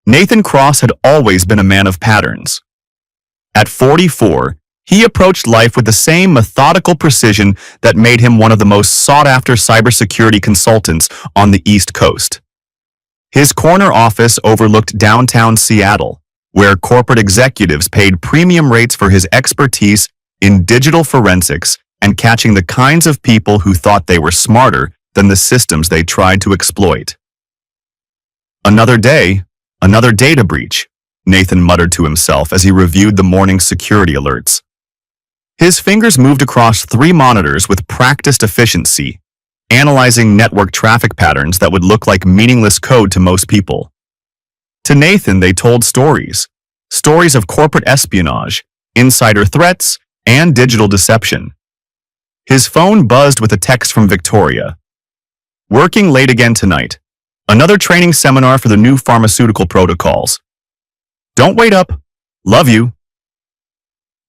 Nathan Cross had always been a man of patterns. At 44, he approached life with the same methodical precision that made him one of the most sought-after cybersecurity consultants on the East Coast. His corner office overlooked downtown Seattle, where corporate executives paid premium rates for his expertise in digital forensics and catching the kinds of people who thought they were smarter than the systems they tried to exploit. Another day, another data breach, Nathan muttered to himself as he reviewed the morning's security alerts. His fingers moved across 3 monitors with practiced efficiency, analyzing network traffic patterns that would look like meaningless code to most people. To Nathan, they told stories of corporate espionage, insider threats, and digital deception. His phone buzzed with a text from Victoria. "Working late again tonight. Another training seminar for the new pharmaceutical protocols. Don't wait up. Love you."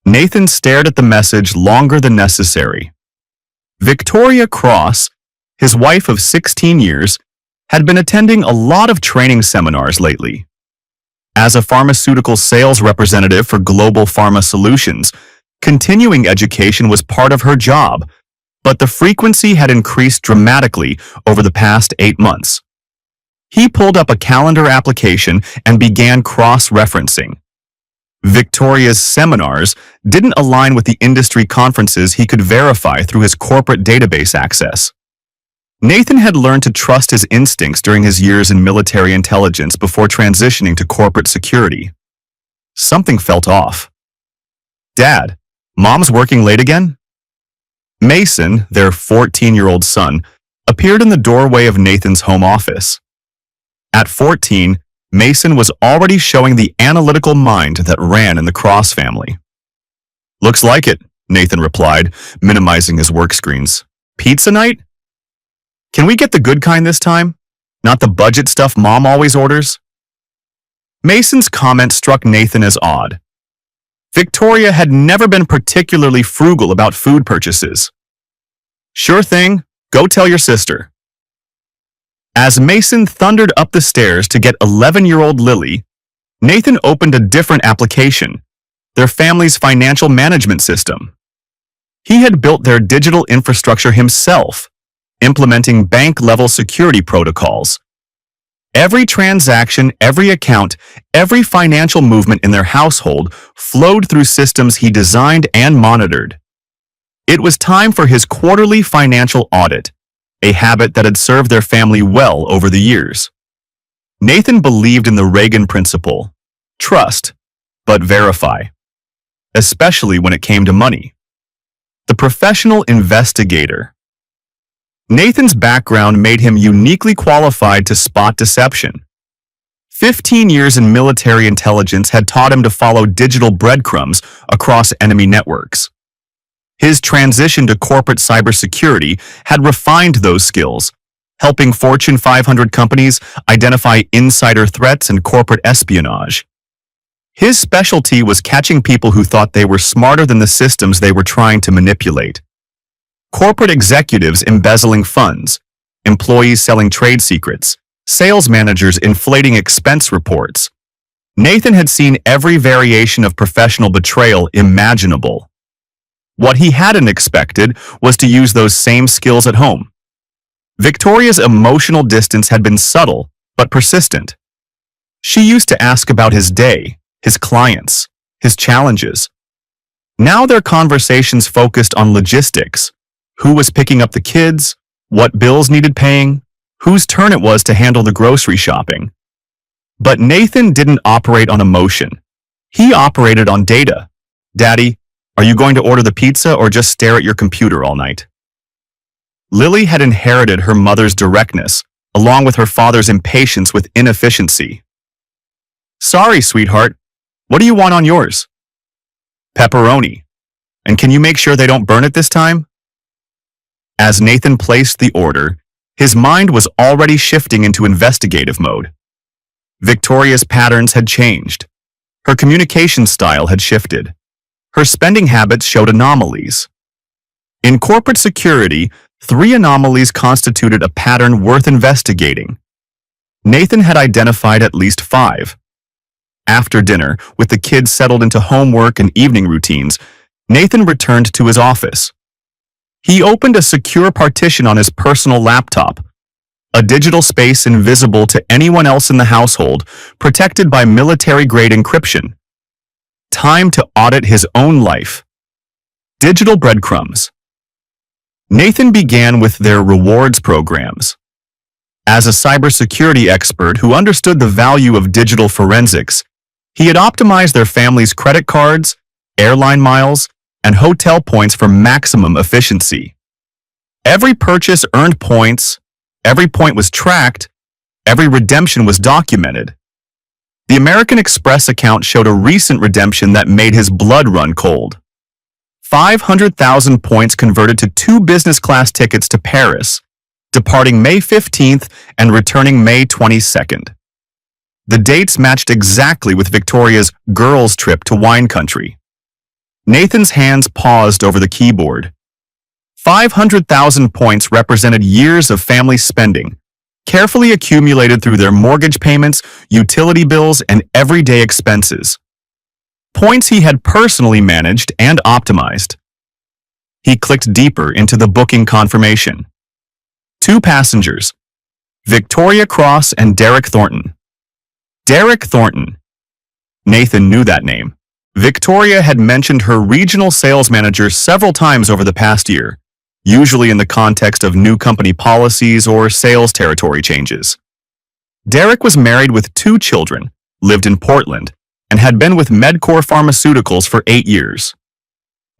Nathan stared at the message longer than necessary. Victoria Cross, his wife of 16 years, had been attending a lot of training seminars lately. As a pharmaceutical sales representative for Global Pharma Solutions, continuing education was part of her job, but the frequency had increased dramatically over the past 8 months. He pulled up a calendar application and began cross-referencing. Victoria's seminars didn't align with the industry conferences he could verify through his corporate database access. Nathan had learned to trust his instincts during his years in military intelligence before transitioning to corporate security. Something felt off. "Dad, Mom's working late again?" Mason, their 14-year-old son, appeared in the doorway of Nathan's home office. At 14, Mason was already showing the analytical mind that ran in the Cross family. "Looks like it," Nathan replied, minimizing his work screens. "Pizza night? Can we get the good kind this time? Not the budget stuff Mom always orders?" Mason's comment struck Nathan as odd. Victoria had never been particularly frugal about food purchases. "Sure thing, go tell your sister." As Mason thundered up the stairs to get 11-year-old Lily, Nathan opened a different application, their family's financial management system. He had built their digital infrastructure himself, implementing bank-level security protocols. Every transaction, every account, every financial movement in their household flowed through systems he designed and monitored. It was time for his quarterly financial audit, a habit that had served their family well over the years. Nathan believed in the Reagan principle: trust, but verify, especially when it came to money. The professional investigator. Nathan's background made him uniquely qualified to spot deception. 15 years in military intelligence had taught him to follow digital breadcrumbs across enemy networks. His transition to corporate cybersecurity had refined those skills, helping Fortune 500 companies identify insider threats and corporate espionage. His specialty was catching people who thought they were smarter than the systems they were trying to manipulate. Corporate executives embezzling funds, employees selling trade secrets, sales managers inflating expense reports. Nathan had seen every variation of professional betrayal imaginable. What he hadn't expected was to use those same skills at home. Victoria's emotional distance had been subtle but persistent. She used to ask about his day, his clients, his challenges. Now their conversations focused on logistics: who was picking up the kids, what bills needed paying, whose turn it was to handle the grocery shopping. But Nathan didn't operate on emotion. He operated on data. "Daddy, are you going to order the pizza or just stare at your computer all night?" Lily had inherited her mother's directness, along with her father's impatience with inefficiency. "Sorry, sweetheart. What do you want on yours?" "Pepperoni. And can you make sure they don't burn it this time?" As Nathan placed the order, his mind was already shifting into investigative mode. Victoria's patterns had changed. Her communication style had shifted. Her spending habits showed anomalies. In corporate security, 3 anomalies constituted a pattern worth investigating. Nathan had identified at least 5, After dinner, with the kids settled into homework and evening routines, Nathan returned to his office. He opened a secure partition on his personal laptop, a digital space invisible to anyone else in the household, protected by military-grade encryption. Time to audit his own life. Digital breadcrumbs. Nathan began with their rewards programs. As a cybersecurity expert who understood the value of digital forensics, he had optimized their family's credit cards, airline miles, and hotel points for maximum efficiency. Every purchase earned points, every point was tracked, every redemption was documented. The American Express account showed a recent redemption that made his blood run cold. 500,000 points converted to 2 business-class tickets to Paris, departing May 15th and returning May 22nd. The dates matched exactly with Victoria's girls' trip to wine country. Nathan's hands paused over the keyboard. 500,000 points represented years of family spending, carefully accumulated through their mortgage payments, utility bills, and everyday expenses. Points he had personally managed and optimized. He clicked deeper into the booking confirmation. 2 passengers, Victoria Cross and Derek Thornton. Derek Thornton. Nathan knew that name. Victoria had mentioned her regional sales manager several times over the past year, usually in the context of new company policies or sales territory changes. Derek was married with 2 children, lived in Portland, and had been with Medcore Pharmaceuticals for 8 years.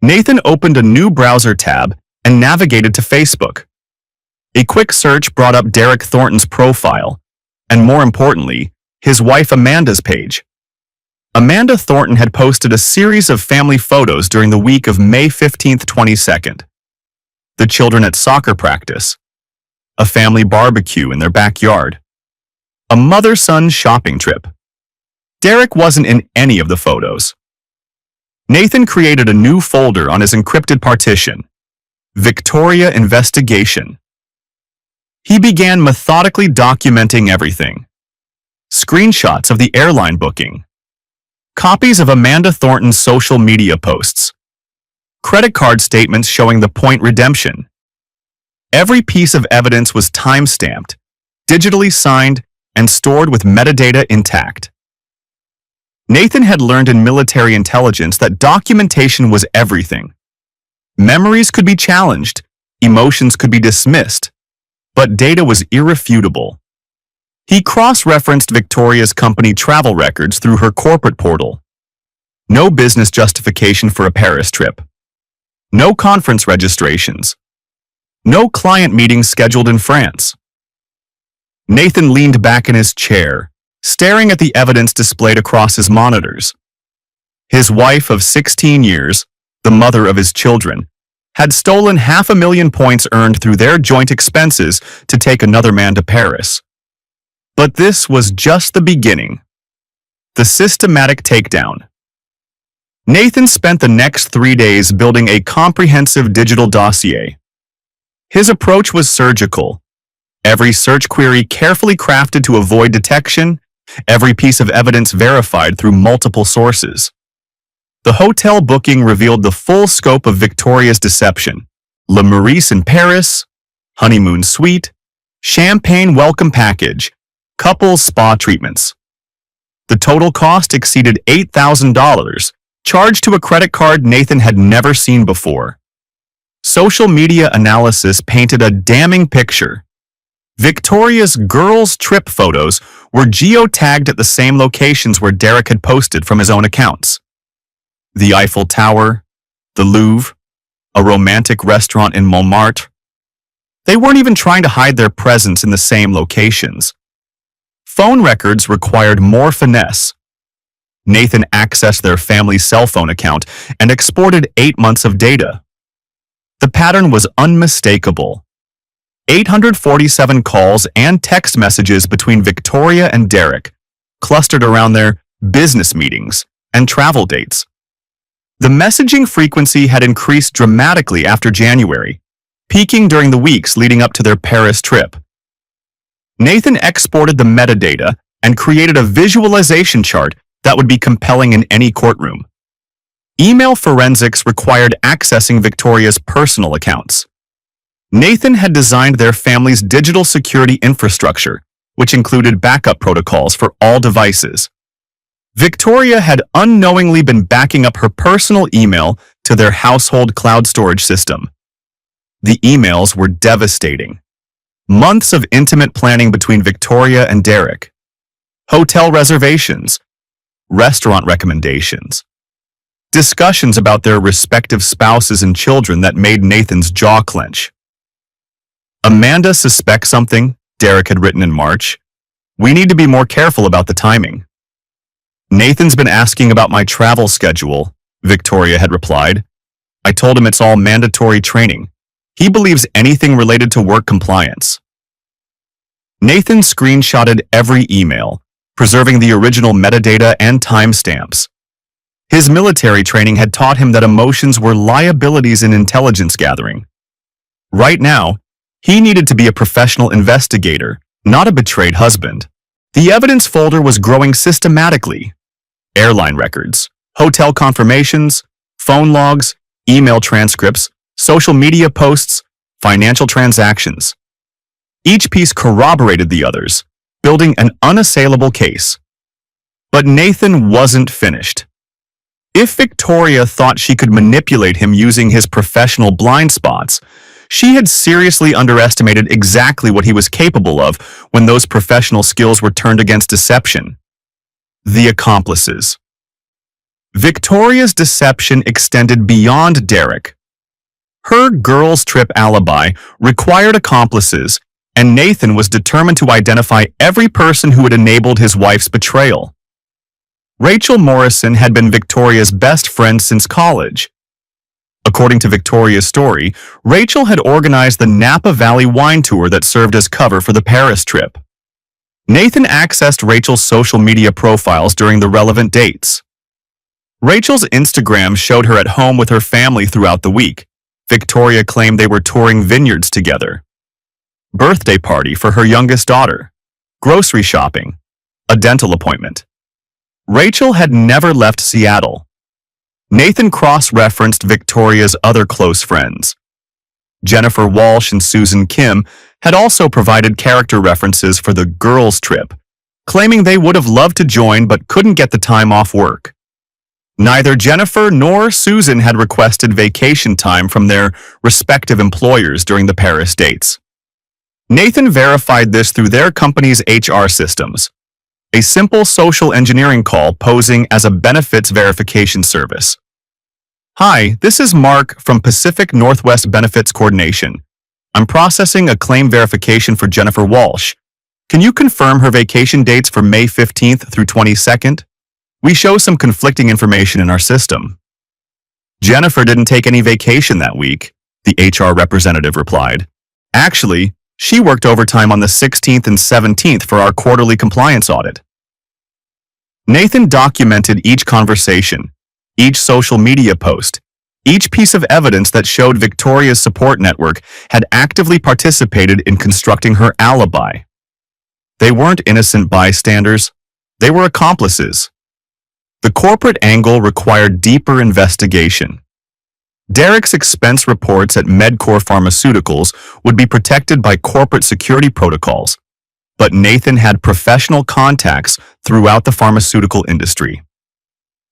Nathan opened a new browser tab and navigated to Facebook. A quick search brought up Derek Thornton's profile, and more importantly, his wife Amanda's page. Amanda Thornton had posted a series of family photos during the week of May 15th, 22nd. The children at soccer practice, a family barbecue in their backyard, a mother-son shopping trip. Derek wasn't in any of the photos. Nathan created a new folder on his encrypted partition, Victoria Investigation. He began methodically documenting everything. Screenshots of the airline booking, copies of Amanda Thornton's social media posts, credit card statements showing the point redemption. Every piece of evidence was time-stamped, digitally signed, and stored with metadata intact. Nathan had learned in military intelligence that documentation was everything. Memories could be challenged, emotions could be dismissed, but data was irrefutable. He cross-referenced Victoria's company travel records through her corporate portal. No business justification for a Paris trip. No conference registrations. No client meetings scheduled in France. Nathan leaned back in his chair, staring at the evidence displayed across his monitors. His wife of 16 years, the mother of his children, had stolen 500,000 points earned through their joint expenses to take another man to Paris. But this was just the beginning. The systematic takedown. Nathan spent the next 3 days building a comprehensive digital dossier. His approach was surgical. Every search query carefully crafted to avoid detection, every piece of evidence verified through multiple sources. The hotel booking revealed the full scope of Victoria's deception. Le Meurice in Paris, honeymoon suite, champagne welcome package, couples spa treatments. The total cost exceeded $8,000, charged to a credit card Nathan had never seen before. Social media analysis painted a damning picture. Victoria's girls' trip photos were geotagged at the same locations where Derek had posted from his own accounts. The Eiffel Tower, the Louvre, a romantic restaurant in Montmartre. They weren't even trying to hide their presence in the same locations. Phone records required more finesse. Nathan accessed their family's cell phone account and exported 8 months of data. The pattern was unmistakable. 847 calls and text messages between Victoria and Derek, clustered around their business meetings and travel dates. The messaging frequency had increased dramatically after January, peaking during the weeks leading up to their Paris trip. Nathan exported the metadata and created a visualization chart that would be compelling in any courtroom. Email forensics required accessing Victoria's personal accounts. Nathan had designed their family's digital security infrastructure, which included backup protocols for all devices. Victoria had unknowingly been backing up her personal email to their household cloud storage system. The emails were devastating. Months of intimate planning between Victoria and Derek. Hotel reservations, restaurant recommendations, discussions about their respective spouses and children that made Nathan's jaw clench. Amanda suspects something, Derek had written in March. We need to be more careful about the timing. Nathan's been asking about my travel schedule, Victoria had replied. I told him it's all mandatory training. He believes anything related to work compliance. Nathan screenshotted every email, preserving the original metadata and timestamps. His military training had taught him that emotions were liabilities in intelligence gathering. Right now, he needed to be a professional investigator, not a betrayed husband. The evidence folder was growing systematically. Airline records, hotel confirmations, phone logs, email transcripts, social media posts, financial transactions. Each piece corroborated the others, building an unassailable case. But Nathan wasn't finished. If Victoria thought she could manipulate him using his professional blind spots, she had seriously underestimated exactly what he was capable of when those professional skills were turned against deception. The accomplices. Victoria's deception extended beyond Derek. Her girls' trip alibi required accomplices, and Nathan was determined to identify every person who had enabled his wife's betrayal. Rachel Morrison had been Victoria's best friend since college. According to Victoria's story, Rachel had organized the Napa Valley wine tour that served as cover for the Paris trip. Nathan accessed Rachel's social media profiles during the relevant dates. Rachel's Instagram showed her at home with her family throughout the week. Victoria claimed they were touring vineyards together. Birthday party for her youngest daughter. Grocery shopping. A dental appointment. Rachel had never left Seattle. Nathan cross-referenced Victoria's other close friends. Jennifer Walsh and Susan Kim had also provided character references for the girls' trip, claiming they would have loved to join but couldn't get the time off work. Neither Jennifer nor Susan had requested vacation time from their respective employers during the Paris dates. Nathan verified this through their company's HR systems, a simple social engineering call posing as a benefits verification service. Hi, this is Mark from Pacific Northwest Benefits Coordination. I'm processing a claim verification for Jennifer Walsh. Can you confirm her vacation dates for May 15th through 22nd? We show some conflicting information in our system. Jennifer didn't take any vacation that week, the HR representative replied. Actually, she worked overtime on the 16th and 17th for our quarterly compliance audit. Nathan documented each conversation, each social media post, each piece of evidence that showed Victoria's support network had actively participated in constructing her alibi. They weren't innocent bystanders, they were accomplices. The corporate angle required deeper investigation. Derek's expense reports at Medcore Pharmaceuticals would be protected by corporate security protocols, but Nathan had professional contacts throughout the pharmaceutical industry.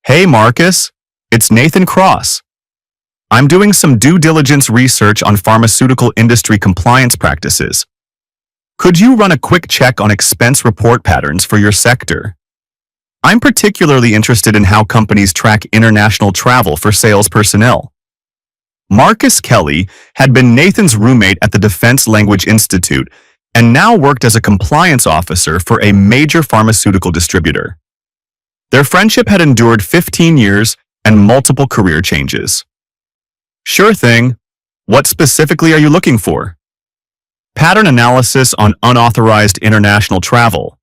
Hey Marcus, it's Nathan Cross. I'm doing some due diligence research on pharmaceutical industry compliance practices. Could you run a quick check on expense report patterns for your sector? I'm particularly interested in how companies track international travel for sales personnel. Marcus Kelly had been Nathan's roommate at the Defense Language Institute and now worked as a compliance officer for a major pharmaceutical distributor. Their friendship had endured 15 years and multiple career changes. Sure thing. What specifically are you looking for? Pattern analysis on unauthorized international travel.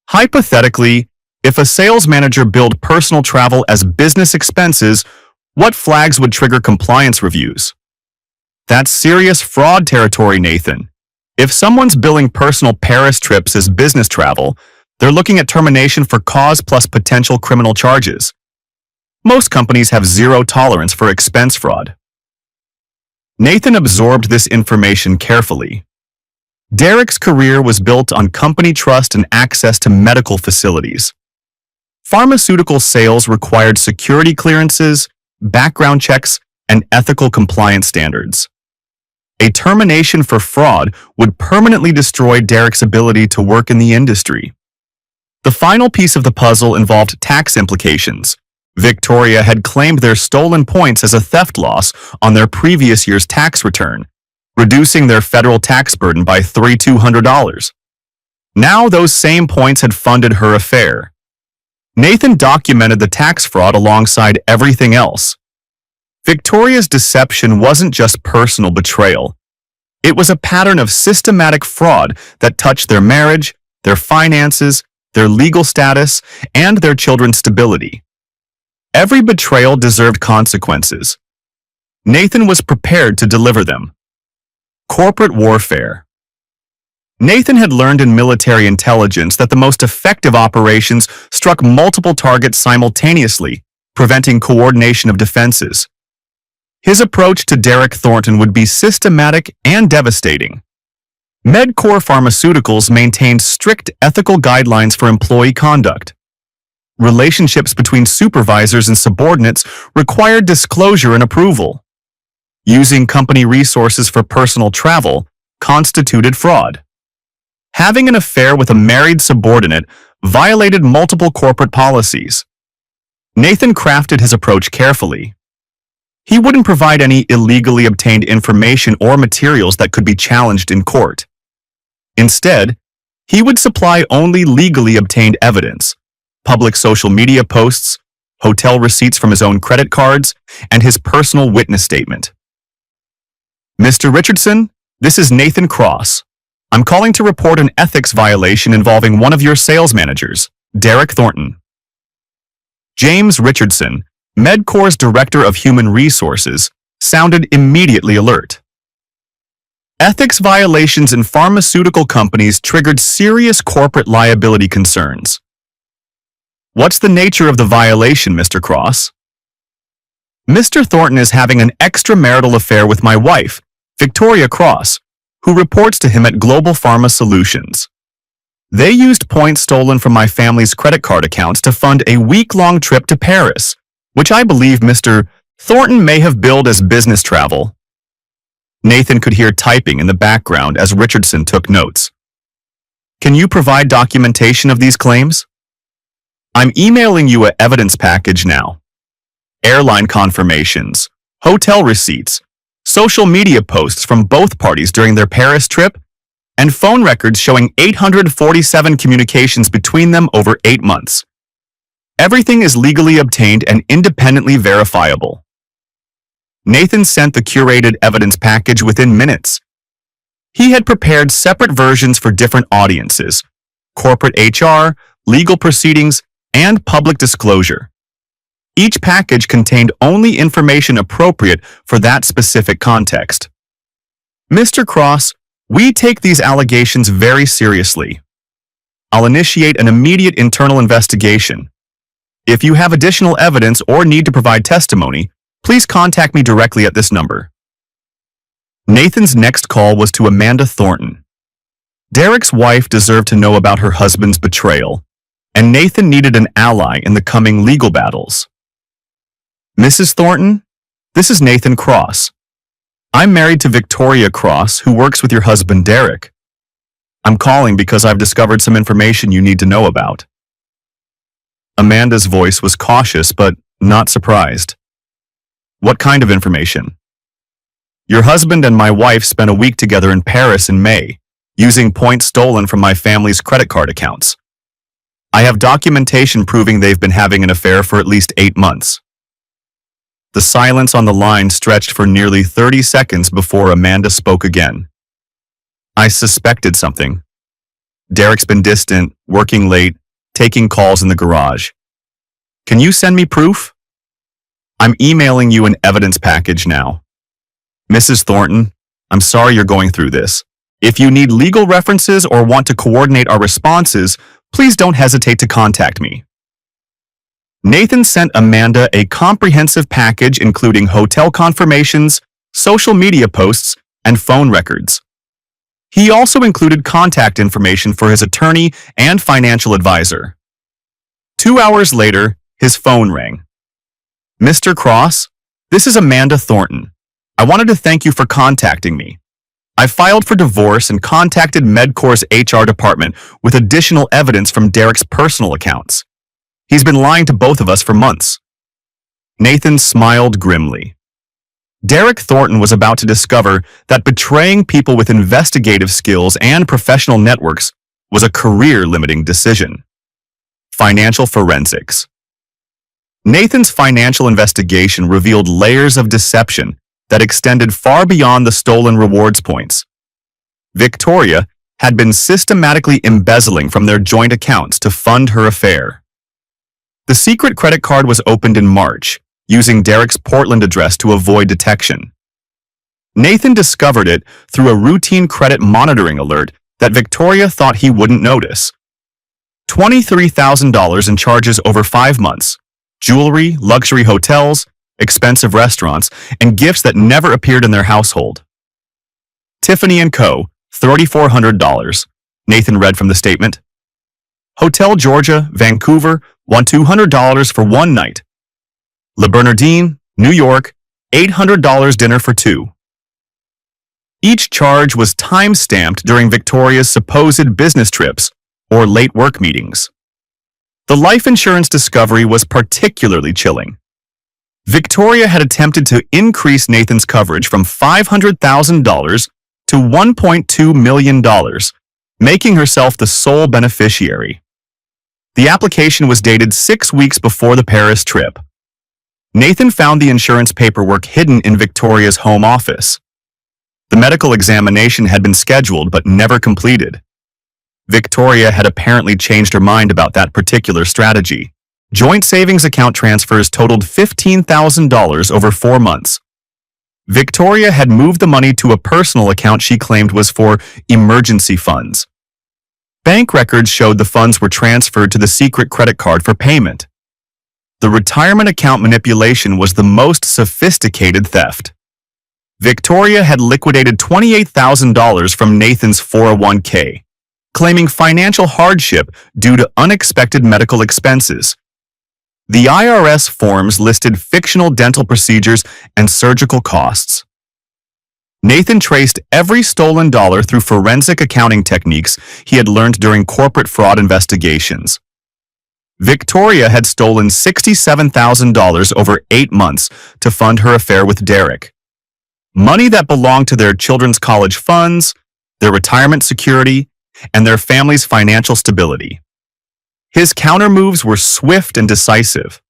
Hypothetically, if a sales manager billed personal travel as business expenses, what flags would trigger compliance reviews? That's serious fraud territory, Nathan. If someone's billing personal Paris trips as business travel, They're looking at termination for cause plus potential criminal charges. Most companies have zero tolerance for expense fraud. Nathan absorbed this information carefully. Derek's career was built on company trust and access to medical facilities. Pharmaceutical sales required security clearances, background checks, and ethical compliance standards. A termination for fraud would permanently destroy Derek's ability to work in the industry. The final piece of the puzzle involved tax implications. Victoria had claimed their stolen points as a theft loss on their previous year's tax return, reducing their federal tax burden by $3,200. Now those same points had funded her affair. Nathan documented the tax fraud alongside everything else. Victoria's deception wasn't just personal betrayal. It was a pattern of systematic fraud that touched their marriage, their finances, their legal status, and their children's stability. Every betrayal deserved consequences. Nathan was prepared to deliver them. Corporate warfare. Nathan had learned in military intelligence that the most effective operations struck multiple targets simultaneously, preventing coordination of defenses. His approach to Derek Thornton would be systematic and devastating. MedCore Pharmaceuticals maintained strict ethical guidelines for employee conduct. Relationships between supervisors and subordinates required disclosure and approval. Using company resources for personal travel constituted fraud. Having an affair with a married subordinate violated multiple corporate policies. Nathan crafted his approach carefully. He wouldn't provide any illegally obtained information or materials that could be challenged in court. Instead, he would supply only legally obtained evidence, public social media posts, hotel receipts from his own credit cards, and his personal witness statement. Mr. Richardson, this is Nathan Cross. I'm calling to report an ethics violation involving one of your sales managers, Derek Thornton. James Richardson, MedCore's Director of Human Resources, sounded immediately alert. Ethics violations in pharmaceutical companies triggered serious corporate liability concerns. What's the nature of the violation, Mr. Cross? Mr. Thornton is having an extramarital affair with my wife, Victoria Cross, who reports to him at Global Pharma Solutions. They used points stolen from my family's credit card accounts to fund a week-long trip to Paris, which I believe Mr. Thornton may have billed as business travel. Nathan could hear typing in the background as Richardson took notes. Can you provide documentation of these claims? I'm emailing you an evidence package now. Airline confirmations, hotel receipts, social media posts from both parties during their Paris trip, and phone records showing 847 communications between them over 8 months. Everything is legally obtained and independently verifiable. Nathan sent the curated evidence package within minutes. He had prepared separate versions for different audiences, corporate HR, legal proceedings, and public disclosure. Each package contained only information appropriate for that specific context. Mr. Cross, we take these allegations very seriously. I'll initiate an immediate internal investigation. If you have additional evidence or need to provide testimony, please contact me directly at this number. Nathan's next call was to Amanda Thornton. Derek's wife deserved to know about her husband's betrayal, and Nathan needed an ally in the coming legal battles. Mrs. Thornton, this is Nathan Cross. I'm married to Victoria Cross, who works with your husband Derek. I'm calling because I've discovered some information you need to know about. Amanda's voice was cautious but not surprised. What kind of information? Your husband and my wife spent a week together in Paris in May, using points stolen from my family's credit card accounts. I have documentation proving they've been having an affair for at least 8 months. The silence on the line stretched for nearly 30 seconds before Amanda spoke again. I suspected something. Derek's been distant, working late, taking calls in the garage. Can you send me proof? I'm emailing you an evidence package now. Mrs. Thornton, I'm sorry you're going through this. If you need legal references or want to coordinate our responses, Please don't hesitate to contact me. Nathan sent Amanda a comprehensive package including hotel confirmations, social media posts, and phone records. He also included contact information for his attorney and financial advisor. 2 hours later, his phone rang. Mr. Cross, this is Amanda Thornton. I wanted to thank you for contacting me. I filed for divorce and contacted MedCore's HR department with additional evidence from Derek's personal accounts. He's been lying to both of us for months. Nathan smiled grimly. Derek Thornton was about to discover that betraying people with investigative skills and professional networks was a career-limiting decision. Financial forensics. Nathan's financial investigation revealed layers of deception that extended far beyond the stolen rewards points. Victoria had been systematically embezzling from their joint accounts to fund her affair. The secret credit card was opened in March, using Derek's Portland address to avoid detection. Nathan discovered it through a routine credit monitoring alert that Victoria thought he wouldn't notice. $23,000 in charges over 5 months, jewelry, luxury hotels, expensive restaurants, and gifts that never appeared in their household. Tiffany & Co., $3,400, Nathan read from the statement. Hotel Georgia, Vancouver, won $200 for one night. Le Bernardine, New York, $800 dinner for two. Each charge was time-stamped during Victoria's supposed business trips or late work meetings. The life insurance discovery was particularly chilling. Victoria had attempted to increase Nathan's coverage from $500,000 to $1.2 million, making herself the sole beneficiary. The application was dated 6 weeks before the Paris trip. Nathan found the insurance paperwork hidden in Victoria's home office. The medical examination had been scheduled but never completed. Victoria had apparently changed her mind about that particular strategy. Joint savings account transfers totaled $15,000 over 4 months. Victoria had moved the money to a personal account she claimed was for emergency funds. Bank records showed the funds were transferred to the secret credit card for payment. The retirement account manipulation was the most sophisticated theft. Victoria had liquidated $28,000 from Nathan's 401k, claiming financial hardship due to unexpected medical expenses. The IRS forms listed fictional dental procedures and surgical costs. Nathan traced every stolen dollar through forensic accounting techniques he had learned during corporate fraud investigations. Victoria had stolen $67,000 over 8 months to fund her affair with Derek. Money that belonged to their children's college funds, their retirement security, and their family's financial stability. His countermoves were swift and decisive.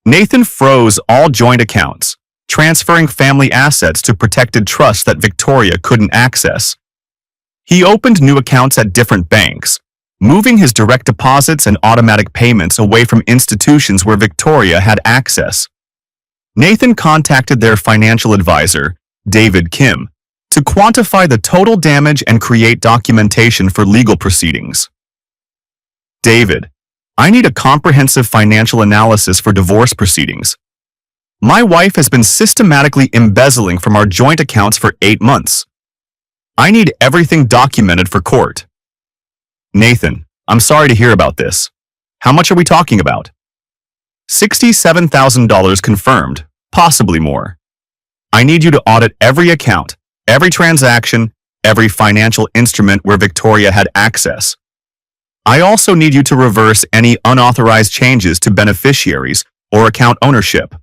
Nathan froze all joint accounts, transferring family assets to protected trusts that Victoria couldn't access. He opened new accounts at different banks, moving his direct deposits and automatic payments away from institutions where Victoria had access. Nathan contacted their financial advisor, D1ed Kim, to quantify the total damage and create documentation for legal proceedings. David, I need a comprehensive financial analysis for divorce proceedings. My wife has been systematically embezzling from our joint accounts for 8 months. I need everything documented for court. Nathan, I'm sorry to hear about this. How much are we talking about? $67,000 confirmed, possibly more. I need you to audit every account, every transaction, every financial instrument where Victoria had access. I also need you to reverse any unauthorized changes to beneficiaries or account ownership.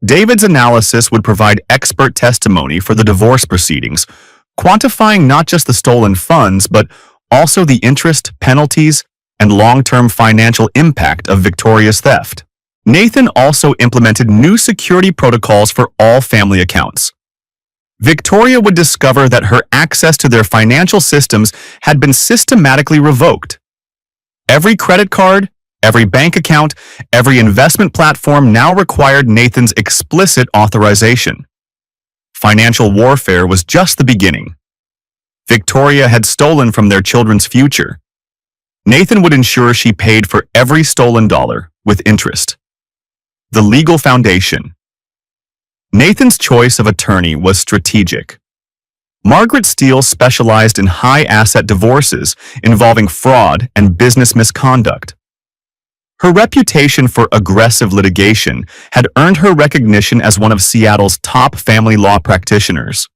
David's analysis would provide expert testimony for the divorce proceedings, quantifying not just the stolen funds, but also the interest, penalties, and long-term financial impact of Victoria's theft. Nathan also implemented new security protocols for all family accounts. Victoria would discover that her access to their financial systems had been systematically revoked. Every credit card, every bank account, every investment platform now required Nathan's explicit authorization. Financial warfare was just the beginning. Victoria had stolen from their children's future. Nathan would ensure she paid for every stolen dollar, with interest. The legal foundation. Nathan's choice of attorney was strategic. Margaret Steele specialized in high-asset divorces involving fraud and business misconduct. Her reputation for aggressive litigation had earned her recognition as one of Seattle's top family law practitioners.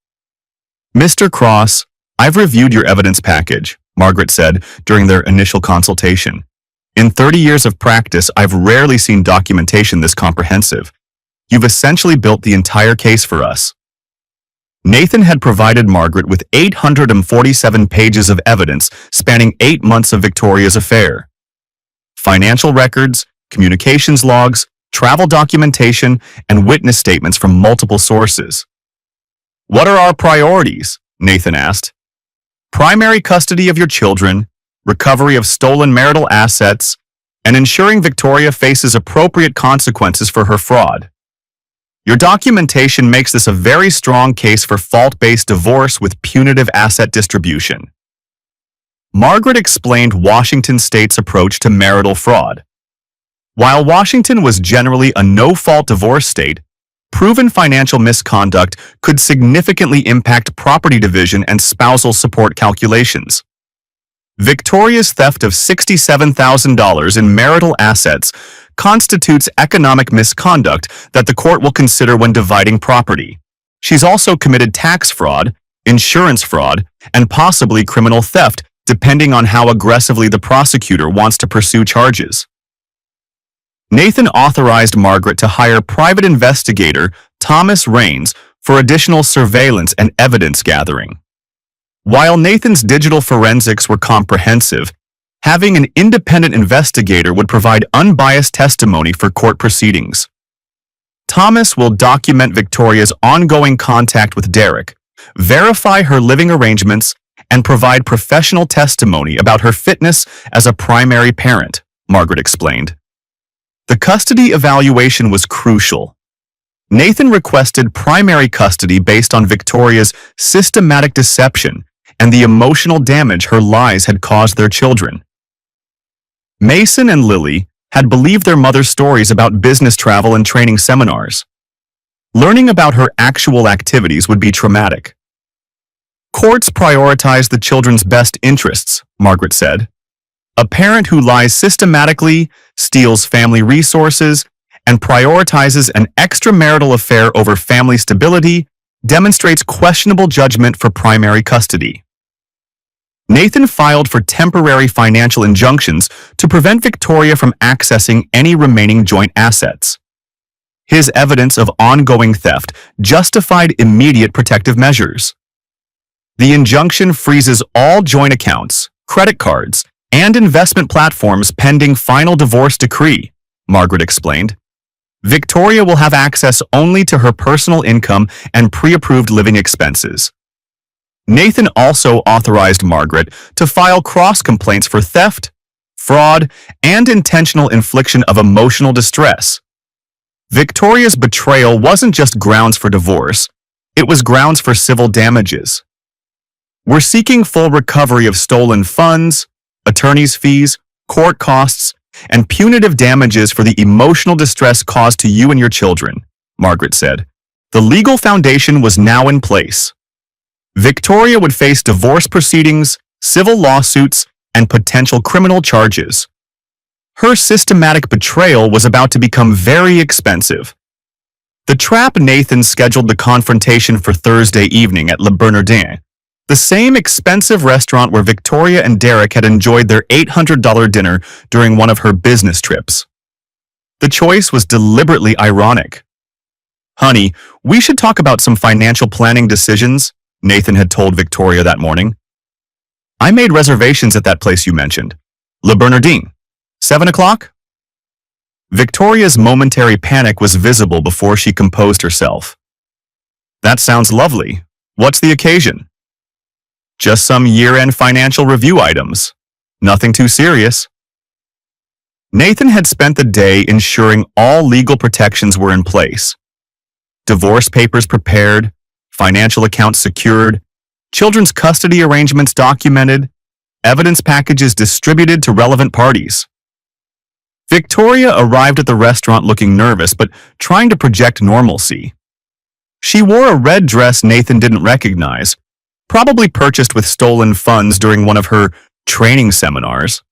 "Mr. Cross, I've reviewed your evidence package," Margaret said during their initial consultation. "In 30 years of practice, I've rarely seen documentation this comprehensive. You've essentially built the entire case for us." Nathan had provided Margaret with 847 pages of evidence spanning 8 months of Victoria's affair. Financial records, communications logs, travel documentation, and witness statements from multiple sources. "What are our priorities?" Nathan asked. "Primary custody of your children, recovery of stolen marital assets, and ensuring Victoria faces appropriate consequences for her fraud. Your documentation makes this a very strong case for fault-based divorce with punitive asset distribution." Margaret explained Washington state's approach to marital fraud. While Washington was generally a no-fault divorce state, proven financial misconduct could significantly impact property division and spousal support calculations. Victoria's theft of $67,000 in marital assets constitutes economic misconduct that the court will consider when dividing property. She's also committed tax fraud, insurance fraud, and possibly criminal theft, depending on how aggressively the prosecutor wants to pursue charges. Nathan authorized Margaret to hire private investigator Thomas Raines for additional surveillance and evidence gathering. While Nathan's digital forensics were comprehensive, having an independent investigator would provide unbiased testimony for court proceedings. Thomas will document Victoria's ongoing contact with Derek, verify her living arrangements, and provide professional testimony about her fitness as a primary parent, Margaret explained. The custody evaluation was crucial. Nathan requested primary custody based on Victoria's systematic deception and the emotional damage her lies had caused their children. Mason and Lily had believed their mother's stories about business travel and training seminars. Learning about her actual activities would be traumatic. "Courts prioritize the children's best interests," Margaret said. "A parent who lies systematically, steals family resources, and prioritizes an extramarital affair over family stability demonstrates questionable judgment for primary custody." Nathan filed for temporary financial injunctions to prevent Victoria from accessing any remaining joint assets. His evidence of ongoing theft justified immediate protective measures. The injunction freezes all joint accounts, credit cards, and investment platforms pending final divorce decree, Margaret explained. Victoria will have access only to her personal income and pre-approved living expenses. Nathan also authorized Margaret to file cross-complaints for theft, fraud, and intentional infliction of emotional distress. Victoria's betrayal wasn't just grounds for divorce, it was grounds for civil damages. "We're seeking full recovery of stolen funds, attorney's fees, court costs, and punitive damages for the emotional distress caused to you and your children," Margaret said. The legal foundation was now in place. Victoria would face divorce proceedings, civil lawsuits, and potential criminal charges. Her systematic betrayal was about to become very expensive. The trap Nathan scheduled the confrontation for Thursday evening at Le Bernardin, the same expensive restaurant where Victoria and Derek had enjoyed their $800 dinner during one of her business trips. The choice was deliberately ironic. "Honey, we should talk about some financial planning decisions," Nathan had told Victoria that morning. "I made reservations at that place you mentioned. Le Bernardin. 7 o'clock? Victoria's momentary panic was visible before she composed herself. "That sounds lovely. What's the occasion?" "Just some year-end financial review items. Nothing too serious." Nathan had spent the day ensuring all legal protections were in place. Divorce papers prepared, financial accounts secured, children's custody arrangements documented, evidence packages distributed to relevant parties. Victoria arrived at the restaurant looking nervous but trying to project normalcy. She wore a red dress Nathan didn't recognize, probably purchased with stolen funds during one of her training seminars.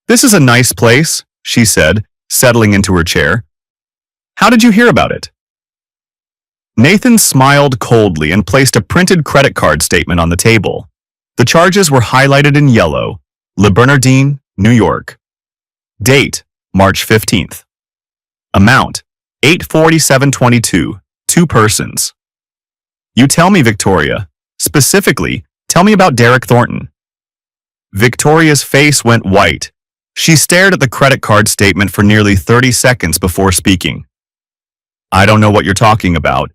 "This is a nice place," she said, settling into her chair. "How did you hear about it?" Nathan smiled coldly and placed a printed credit card statement on the table. The charges were highlighted in yellow. Le Bernardin, New York. Date, March 15th. Amount, $847.22, 2 persons. "You tell me, Victoria. Specifically, tell me about Derek Thornton." Victoria's face went white. She stared at the credit card statement for nearly 30 seconds before speaking. "I don't know what you're talking about."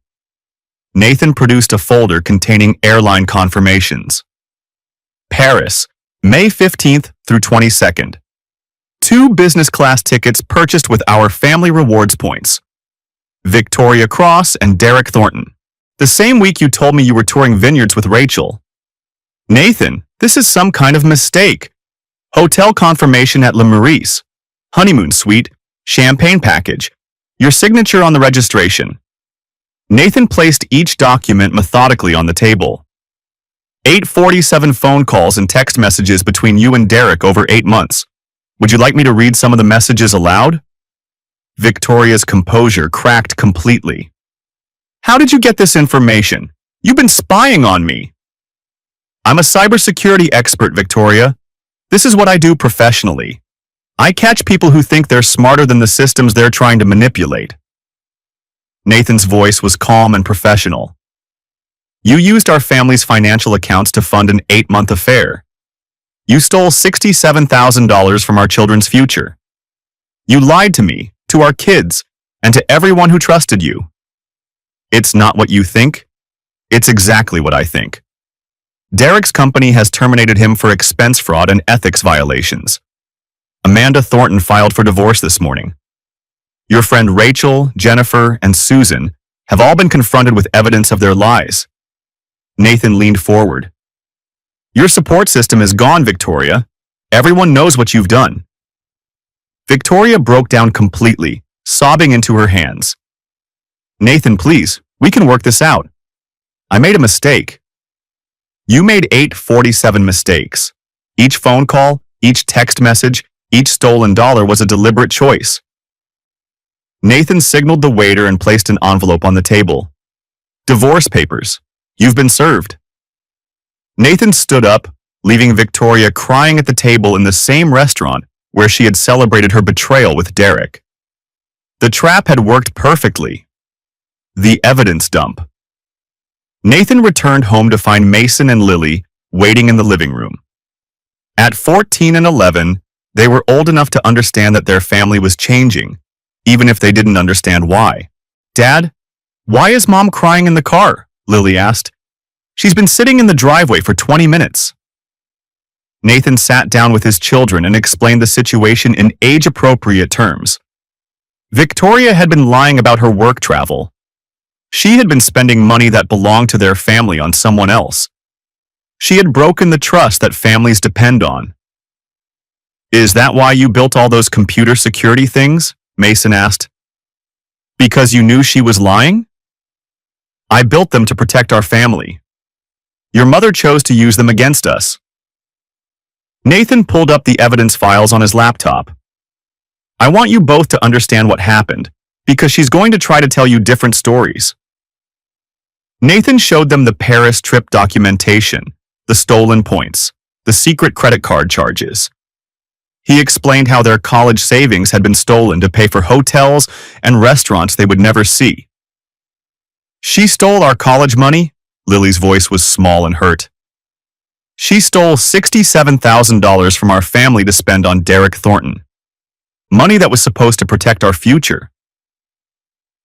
Nathan produced a folder containing airline confirmations. Paris, May 15th through 22nd. 2 business class tickets purchased with our family rewards points. Victoria Cross and Derek Thornton. The same week you told me you were touring vineyards with Rachel. Nathan, this is some kind of mistake. Hotel confirmation at Le Maurice. Honeymoon suite. Champagne package. Your signature on the registration. Nathan placed each document methodically on the table. 847 phone calls and text messages between you and Derek over 8 months. Would you like me to read some of the messages aloud? Victoria's composure cracked completely. "How did you get this information? You've been spying on me." "I'm a cybersecurity expert, Victoria. This is what I do professionally. I catch people who think they're smarter than the systems they're trying to manipulate." Nathan's voice was calm and professional. "You used our family's financial accounts to fund an 8-month affair. You stole $67,000 from our children's future. You lied to me, to our kids, and to everyone who trusted you. It's not what you think. It's exactly what I think. Derek's company has terminated him for expense fraud and ethics violations. Amanda Thornton filed for divorce this morning. Your friend Rachel, Jennifer, and Susan have all been confronted with evidence of their lies." Nathan leaned forward. "Your support system is gone, Victoria. Everyone knows what you've done." Victoria broke down completely, sobbing into her hands. "Nathan, please, we can work this out. I made a mistake." "You made 847 mistakes. Each phone call, each text message, each stolen dollar was a deliberate choice." Nathan signaled the waiter and placed an envelope on the table. "Divorce papers. You've been served." Nathan stood up, leaving Victoria crying at the table in the same restaurant where she had celebrated her betrayal with Derek. The trap had worked perfectly. The evidence dump. Nathan returned home to find Mason and Lily waiting in the living room. At 14 and 11, they were old enough to understand that their family was changing, even if they didn't understand why. "Dad, why is Mom crying in the car?" Lily asked. "She's been sitting in the driveway for 20 minutes. Nathan sat down with his children and explained the situation in age-appropriate terms. Victoria had been lying about her work travel. She had been spending money that belonged to their family on someone else. She had broken the trust that families depend on. "Is that why you built all those computer security things?" Mason asked. "Because you knew she was lying?" "I built them to protect our family. Your mother chose to use them against us." Nathan pulled up the evidence files on his laptop. "I want you both to understand what happened, because she's going to try to tell you different stories." Nathan showed them the Paris trip documentation, the stolen points, the secret credit card charges. He explained how their college savings had been stolen to pay for hotels and restaurants they would never see. "She stole our college money?" Lily's voice was small and hurt. "She stole $67,000 from our family to spend on Derek Thornton. Money that was supposed to protect our future."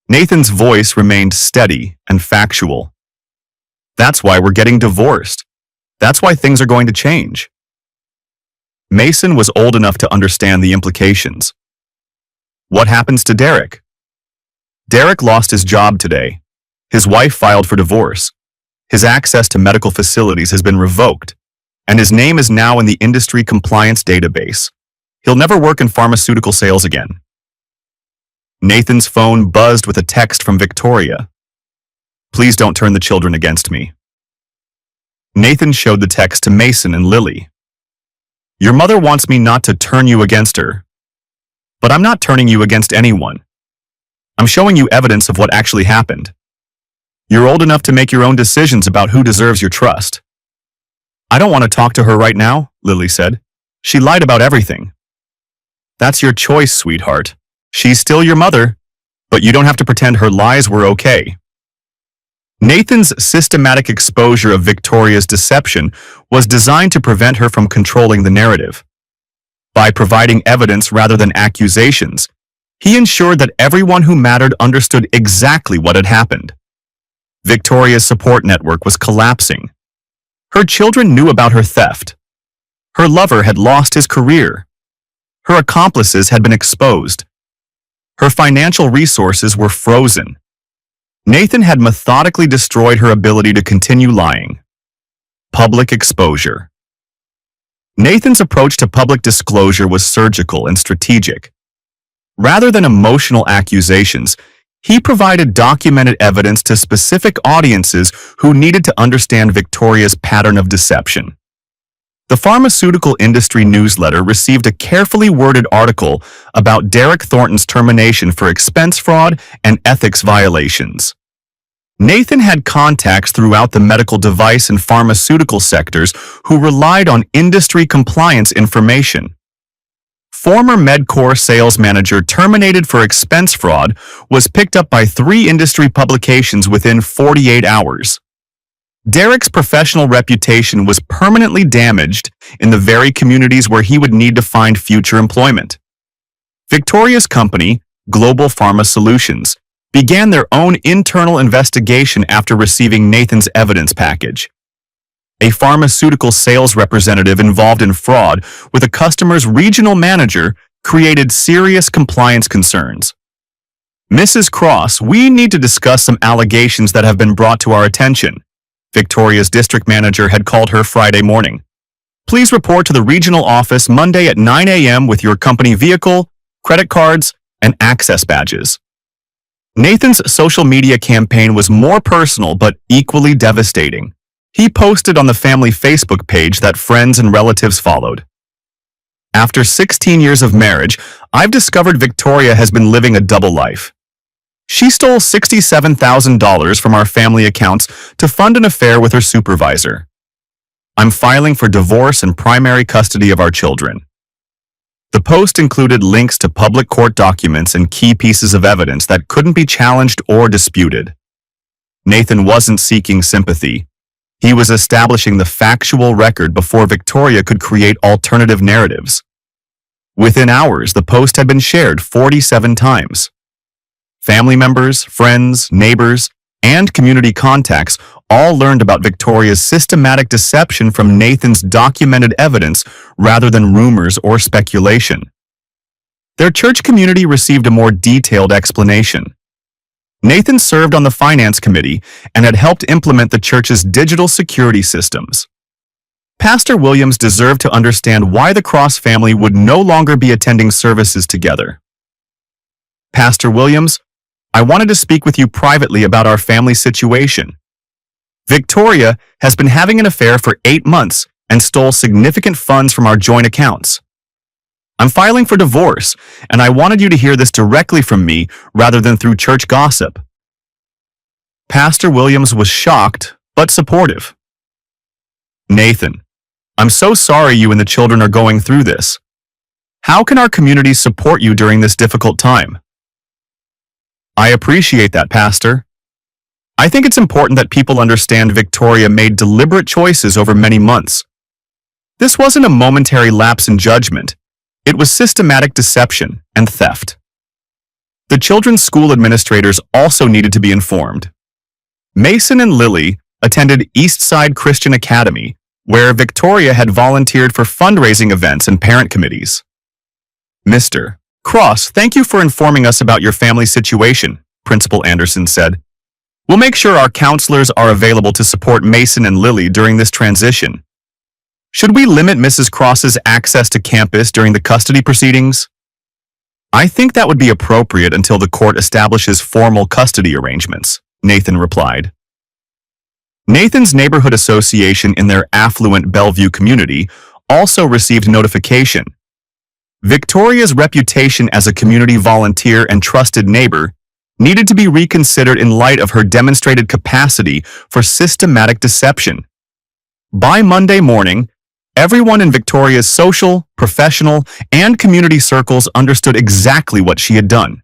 Nathan's voice remained steady and factual. "That's why we're getting divorced. That's why things are going to change." Mason was old enough to understand the implications. "What happens to Derek?" "Derek lost his job today. His wife filed for divorce. His access to medical facilities has been revoked. and his name is now in the industry compliance database. He'll never work in pharmaceutical sales again. Nathan's phone buzzed with a text from Victoria. Please don't turn the children against me. Nathan showed the text to Mason and Lily. Your mother wants me not to turn you against her. But I'm not turning you against anyone. I'm showing you evidence of what actually happened. You're old enough to make your own decisions about who deserves your trust. I don't want to talk to her right now, Lily said. She lied about everything. That's your choice, sweetheart. She's still your mother, but you don't have to pretend her lies were okay. Nathan's systematic exposure of Victoria's deception was designed to prevent her from controlling the narrative. By providing evidence rather than accusations, he ensured that everyone who mattered understood exactly what had happened. Victoria's support network was collapsing. Her children knew about her theft. Her lover had lost his career. Her accomplices had been exposed. Her financial resources were frozen. Nathan had methodically destroyed her ability to continue lying. Public exposure. Nathan's approach to public disclosure was surgical and strategic. Rather than emotional accusations, he provided documented evidence to specific audiences who needed to understand Victoria's pattern of deception. The pharmaceutical industry newsletter received a carefully worded article about Derek Thornton's termination for expense fraud and ethics violations. Nathan had contacts throughout the medical device and pharmaceutical sectors who relied on industry compliance information. Former Medcore sales manager terminated for expense fraud was picked up by 3 industry publications within 48 hours. Derek's professional reputation was permanently damaged in the very communities where he would need to find future employment. Victoria's company, Global Pharma Solutions, began their own internal investigation after receiving Nathan's evidence package. A pharmaceutical sales representative involved in fraud with a customer's regional manager created serious compliance concerns. Mrs. Cross, we need to discuss some allegations that have been brought to our attention. Victoria's district manager had called her Friday morning. Please report to the regional office Monday at 9 a.m. with your company vehicle, credit cards, and access badges. Nathan's social media campaign was more personal but equally devastating. He posted on the family Facebook page that friends and relatives followed. After 16 years of marriage, I've discovered Victoria has been living a double life. She stole $67,000 from our family accounts to fund an affair with her supervisor. I'm filing for divorce and primary custody of our children. The post included links to public court documents and key pieces of evidence that couldn't be challenged or disputed. Nathan wasn't seeking sympathy. He was establishing the factual record before Victoria could create alternative narratives. Within hours, the post had been shared 47 times. Family members, friends, neighbors, and community contacts all learned about Victoria's systematic deception from Nathan's documented evidence rather than rumors or speculation. Their church community received a more detailed explanation. Nathan served on the finance committee and had helped implement the church's digital security systems. Pastor Williams deserved to understand why the Cross family would no longer be attending services together. Pastor Williams, I wanted to speak with you privately about our family situation. Victoria has been having an affair for 8 months and stole significant funds from our joint accounts. I'm filing for divorce, and I wanted you to hear this directly from me rather than through church gossip. Pastor Williams was shocked, but supportive. Nathan, I'm so sorry you and the children are going through this. How can our community support you during this difficult time? I appreciate that, Pastor. I think it's important that people understand Victoria made deliberate choices over many months. This wasn't a momentary lapse in judgment. It was systematic deception and theft. The children's school administrators also needed to be informed. Mason and Lily attended Eastside Christian Academy, where Victoria had volunteered for fundraising events and parent committees. Mr. Cross, thank you for informing us about your family situation, Principal Anderson said. We'll make sure our counselors are available to support Mason and Lily during this transition. Should we limit Mrs. Cross's access to campus during the custody proceedings? I think that would be appropriate until the court establishes formal custody arrangements, Nathan replied. Nathan's neighborhood association in their affluent Bellevue community also received notification. Victoria's reputation as a community volunteer and trusted neighbor needed to be reconsidered in light of her demonstrated capacity for systematic deception. By Monday morning, everyone in Victoria's social, professional, and community circles understood exactly what she had done.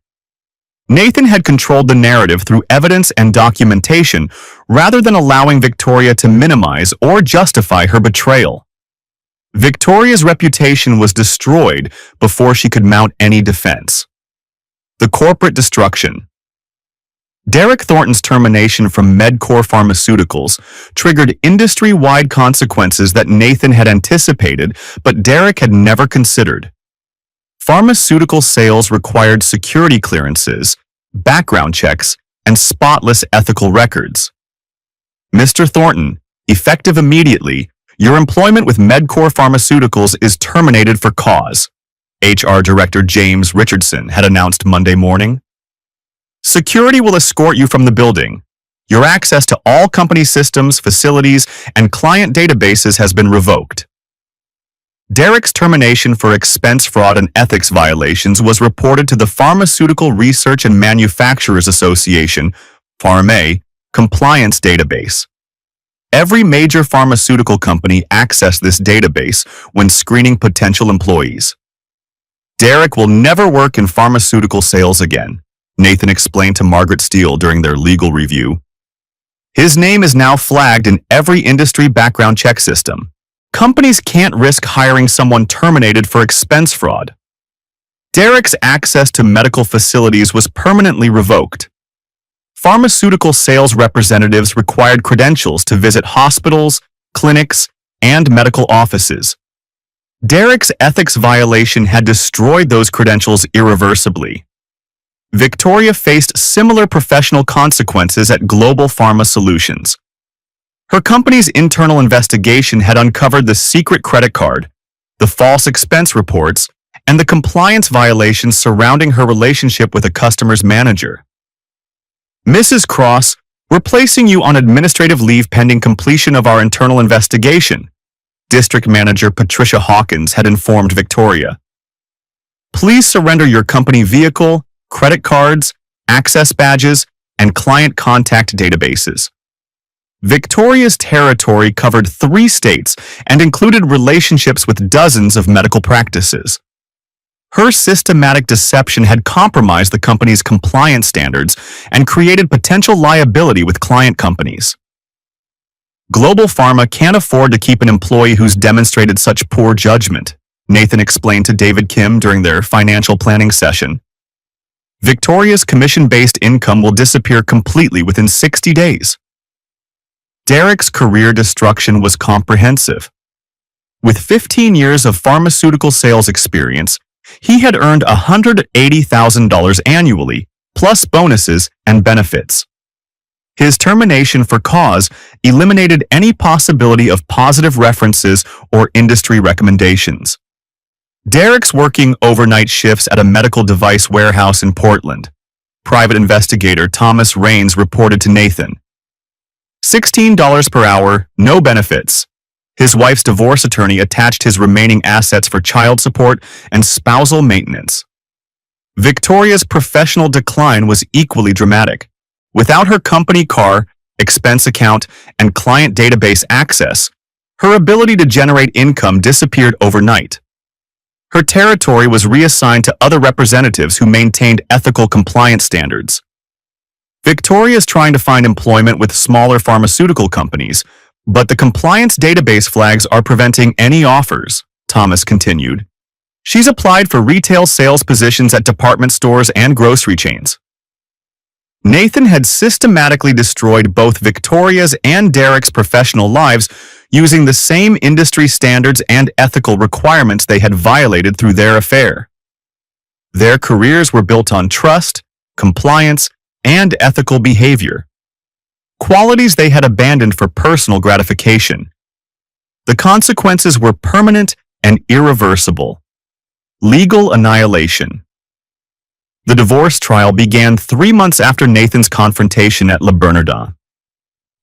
Nathan had controlled the narrative through evidence and documentation rather than allowing Victoria to minimize or justify her betrayal. Victoria's reputation was destroyed before she could mount any defense. The corporate destruction. Derek Thornton's termination from Medcore Pharmaceuticals triggered industry-wide consequences that Nathan had anticipated, but Derek had never considered. Pharmaceutical sales required security clearances, background checks, and spotless ethical records. Mr. Thornton, effective immediately, your employment with Medcore Pharmaceuticals is terminated for cause, HR Director James Richardson had announced Monday morning. Security will escort you from the building. Your access to all company systems, facilities, and client databases has been revoked. Derek's termination for expense fraud and ethics violations was reported to the Pharmaceutical Research and Manufacturers Association, PharmA, compliance database. Every major pharmaceutical company accessed this database when screening potential employees. Derek will never work in pharmaceutical sales again, Nathan explained to Margaret Steele during their legal review. His name is now flagged in every industry background check system. Companies can't risk hiring someone terminated for expense fraud. Derek's access to medical facilities was permanently revoked. Pharmaceutical sales representatives required credentials to visit hospitals, clinics, and medical offices. Derek's ethics violation had destroyed those credentials irreversibly. Victoria faced similar professional consequences at Global Pharma Solutions. Her company's internal investigation had uncovered the secret credit card, the false expense reports, and the compliance violations surrounding her relationship with a customer's manager. Mrs. Cross, we're placing you on administrative leave pending completion of our internal investigation, District Manager Patricia Hawkins had informed Victoria. Please surrender your company vehicle, credit cards, access badges, and client contact databases. Victoria's territory covered 3 states and included relationships with dozens of medical practices. Her systematic deception had compromised the company's compliance standards and created potential liability with client companies. Global Pharma can't afford to keep an employee who's demonstrated such poor judgment, Nathan explained to David Kim during their financial planning session. Victoria's commission-based income will disappear completely within 60 days. Derek's career destruction was comprehensive. With 15 years of pharmaceutical sales experience, he had earned $180,000 annually, plus bonuses and benefits. His termination for cause eliminated any possibility of positive references or industry recommendations. Derek's working overnight shifts at a medical device warehouse in Portland. Private investigator Thomas Raines reported to Nathan. $16 per hour, no benefits. His wife's divorce attorney attached his remaining assets for child support and spousal maintenance. Victoria's professional decline was equally dramatic. Without her company car, expense account, and client database access, her ability to generate income disappeared overnight. Her territory was reassigned to other representatives who maintained ethical compliance standards. Victoria is trying to find employment with smaller pharmaceutical companies, but the compliance database flags are preventing any offers, Thomas continued. She's applied for retail sales positions at department stores and grocery chains. Nathan had systematically destroyed both Victoria's and Derek's professional lives using the same industry standards and ethical requirements they had violated through their affair. Their careers were built on trust, compliance, and ethical behavior, qualities they had abandoned for personal gratification. The consequences were permanent and irreversible. Legal annihilation. The divorce trial began 3 months after Nathan's confrontation at Le Bernardin.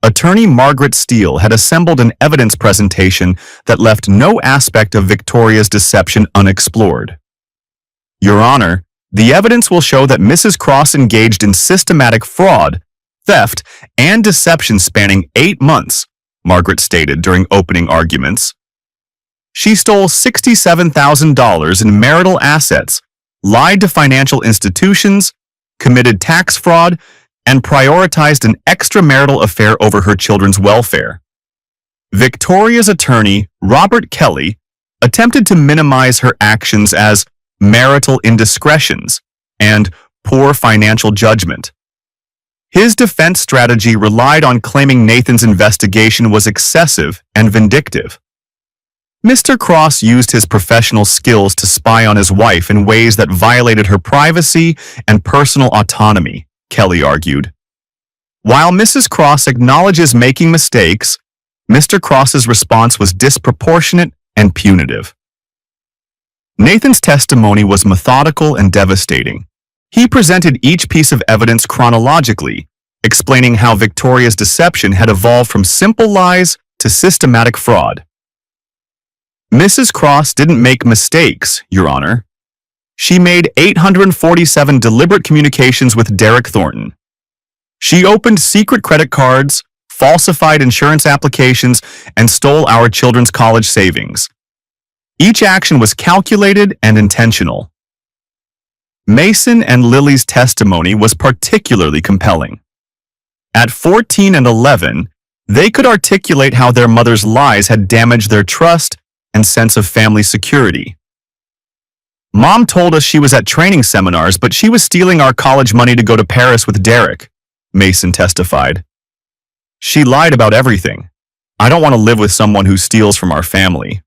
Attorney Margaret Steele had assembled an evidence presentation that left no aspect of Victoria's deception unexplored. Your Honor, the evidence will show that Mrs. Cross engaged in systematic fraud, theft, and deception spanning 8 months, Margaret stated during opening arguments. She stole $67,000 in marital assets, lied to financial institutions, committed tax fraud, and prioritized an extramarital affair over her children's welfare. Victoria's attorney, Robert Kelly, attempted to minimize her actions as marital indiscretions and poor financial judgment. His defense strategy relied on claiming Nathan's investigation was excessive and vindictive. Mr. Cross used his professional skills to spy on his wife in ways that violated her privacy and personal autonomy, Kelly argued. While Mrs. Cross acknowledges making mistakes, Mr. Cross's response was disproportionate and punitive. Nathan's testimony was methodical and devastating. He presented each piece of evidence chronologically, explaining how Victoria's deception had evolved from simple lies to systematic fraud. Mrs. Cross didn't make mistakes, Your Honor. She made 847 deliberate communications with Derek Thornton. She opened secret credit cards, falsified insurance applications, and stole our children's college savings. Each action was calculated and intentional. Mason and Lily's testimony was particularly compelling. At 14 and 11, they could articulate how their mother's lies had damaged their trust and sense of family security. Mom told us she was at training seminars, but she was stealing our college money to go to Paris with Derek, Mason testified. She lied about everything. I don't want to live with someone who steals from our family.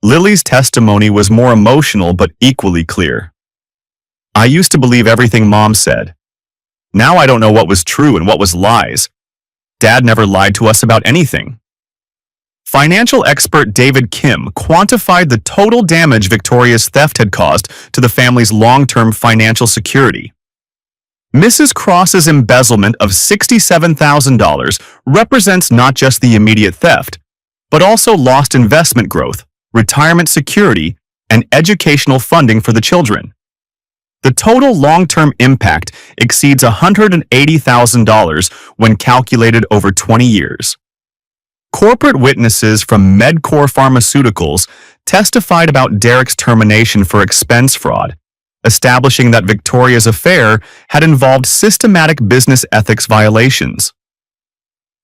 Lily's testimony was more emotional but equally clear. I used to believe everything Mom said. Now I don't know what was true and what was lies. Dad never lied to us about anything. Financial expert David Kim quantified the total damage Victoria's theft had caused to the family's long-term financial security. Mrs. Cross's embezzlement of $67,000 represents not just the immediate theft, but also lost investment growth, retirement security, and educational funding for the children. The total long-term impact exceeds $180,000 when calculated over 20 years. Corporate witnesses from Medcore Pharmaceuticals testified about Derek's termination for expense fraud, establishing that Victoria's affair had involved systematic business ethics violations.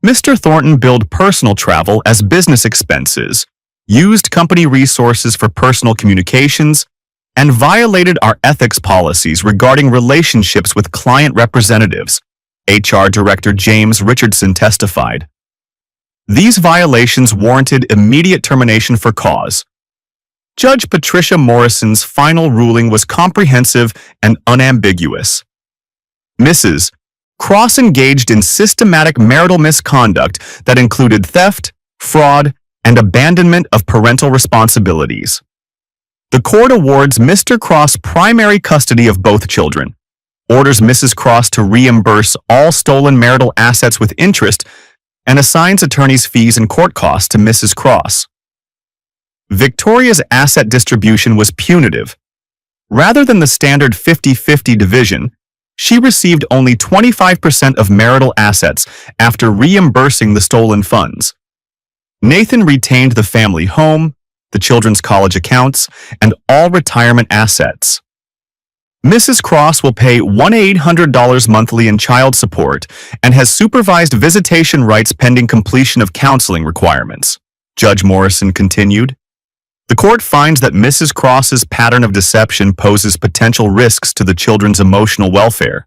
Mr. Thornton billed personal travel as business expenses, used company resources for personal communications, and violated our ethics policies regarding relationships with client representatives, HR Director James Richardson testified. These violations warranted immediate termination for cause. Judge Patricia Morrison's final ruling was comprehensive and unambiguous. Mrs. Cross engaged in systematic marital misconduct that included theft, fraud, and abandonment of parental responsibilities. The court awards Mr. Cross primary custody of both children, orders Mrs. Cross to reimburse all stolen marital assets with interest, and assigns attorney's fees and court costs to Mrs. Cross. Victoria's asset distribution was punitive. Rather than the standard 50-50 division, she received only 25% of marital assets after reimbursing the stolen funds. Nathan retained the family home, the children's college accounts, and all retirement assets. Mrs. Cross will pay $1,800 monthly in child support and has supervised visitation rights pending completion of counseling requirements, Judge Morrison continued. The court finds that Mrs. Cross's pattern of deception poses potential risks to the children's emotional welfare.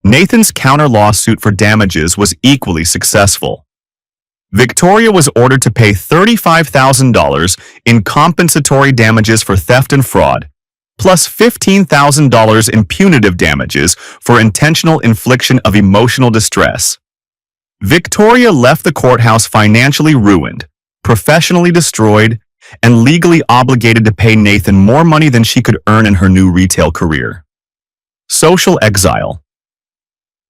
Nathan's counter-lawsuit for damages was equally successful. Victoria was ordered to pay $35,000 in compensatory damages for theft and fraud, plus $15,000 in punitive damages for intentional infliction of emotional distress. Victoria left the courthouse financially ruined, professionally destroyed, and legally obligated to pay Nathan more money than she could earn in her new retail career. Social exile.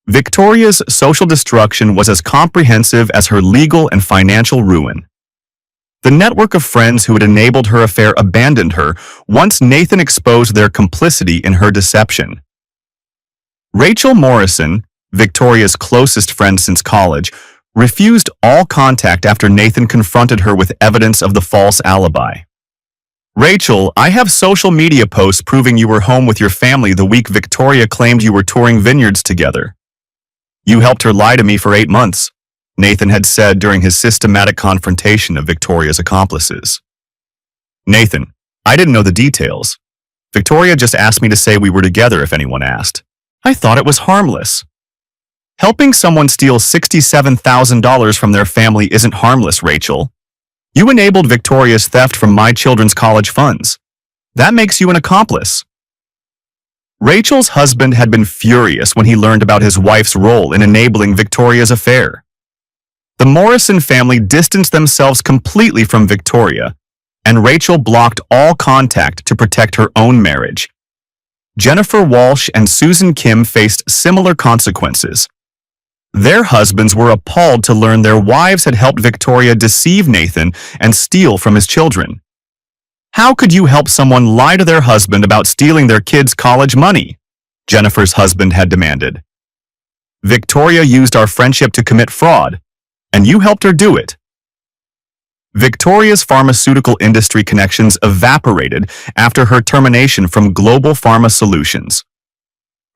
Victoria's social destruction was as comprehensive as her legal and financial ruin. The network of friends who had enabled her affair abandoned her once Nathan exposed their complicity in her deception. Rachel Morrison, Victoria's closest friend since college, refused all contact after Nathan confronted her with evidence of the false alibi. "Rachel, I have social media posts proving you were home with your family the week Victoria claimed you were touring vineyards together. You helped her lie to me for 8 months," Nathan had said during his systematic confrontation of Victoria's accomplices. "Nathan, I didn't know the details. Victoria just asked me to say we were together if anyone asked. I thought it was harmless." Helping someone steal $67,000 from their family isn't harmless, Rachel. You enabled Victoria's theft from my children's college funds. That makes you an accomplice. Rachel's husband had been furious when he learned about his wife's role in enabling Victoria's affair. The Morrison family distanced themselves completely from Victoria, and Rachel blocked all contact to protect her own marriage. Jennifer Walsh and Susan Kim faced similar consequences. Their husbands were appalled to learn their wives had helped Victoria deceive Nathan and steal from his children. "How could you help someone lie to their husband about stealing their kids' college money?" Jennifer's husband had demanded. "Victoria used our friendship to commit fraud, and you helped her do it." Victoria's pharmaceutical industry connections evaporated after her termination from Global Pharma Solutions.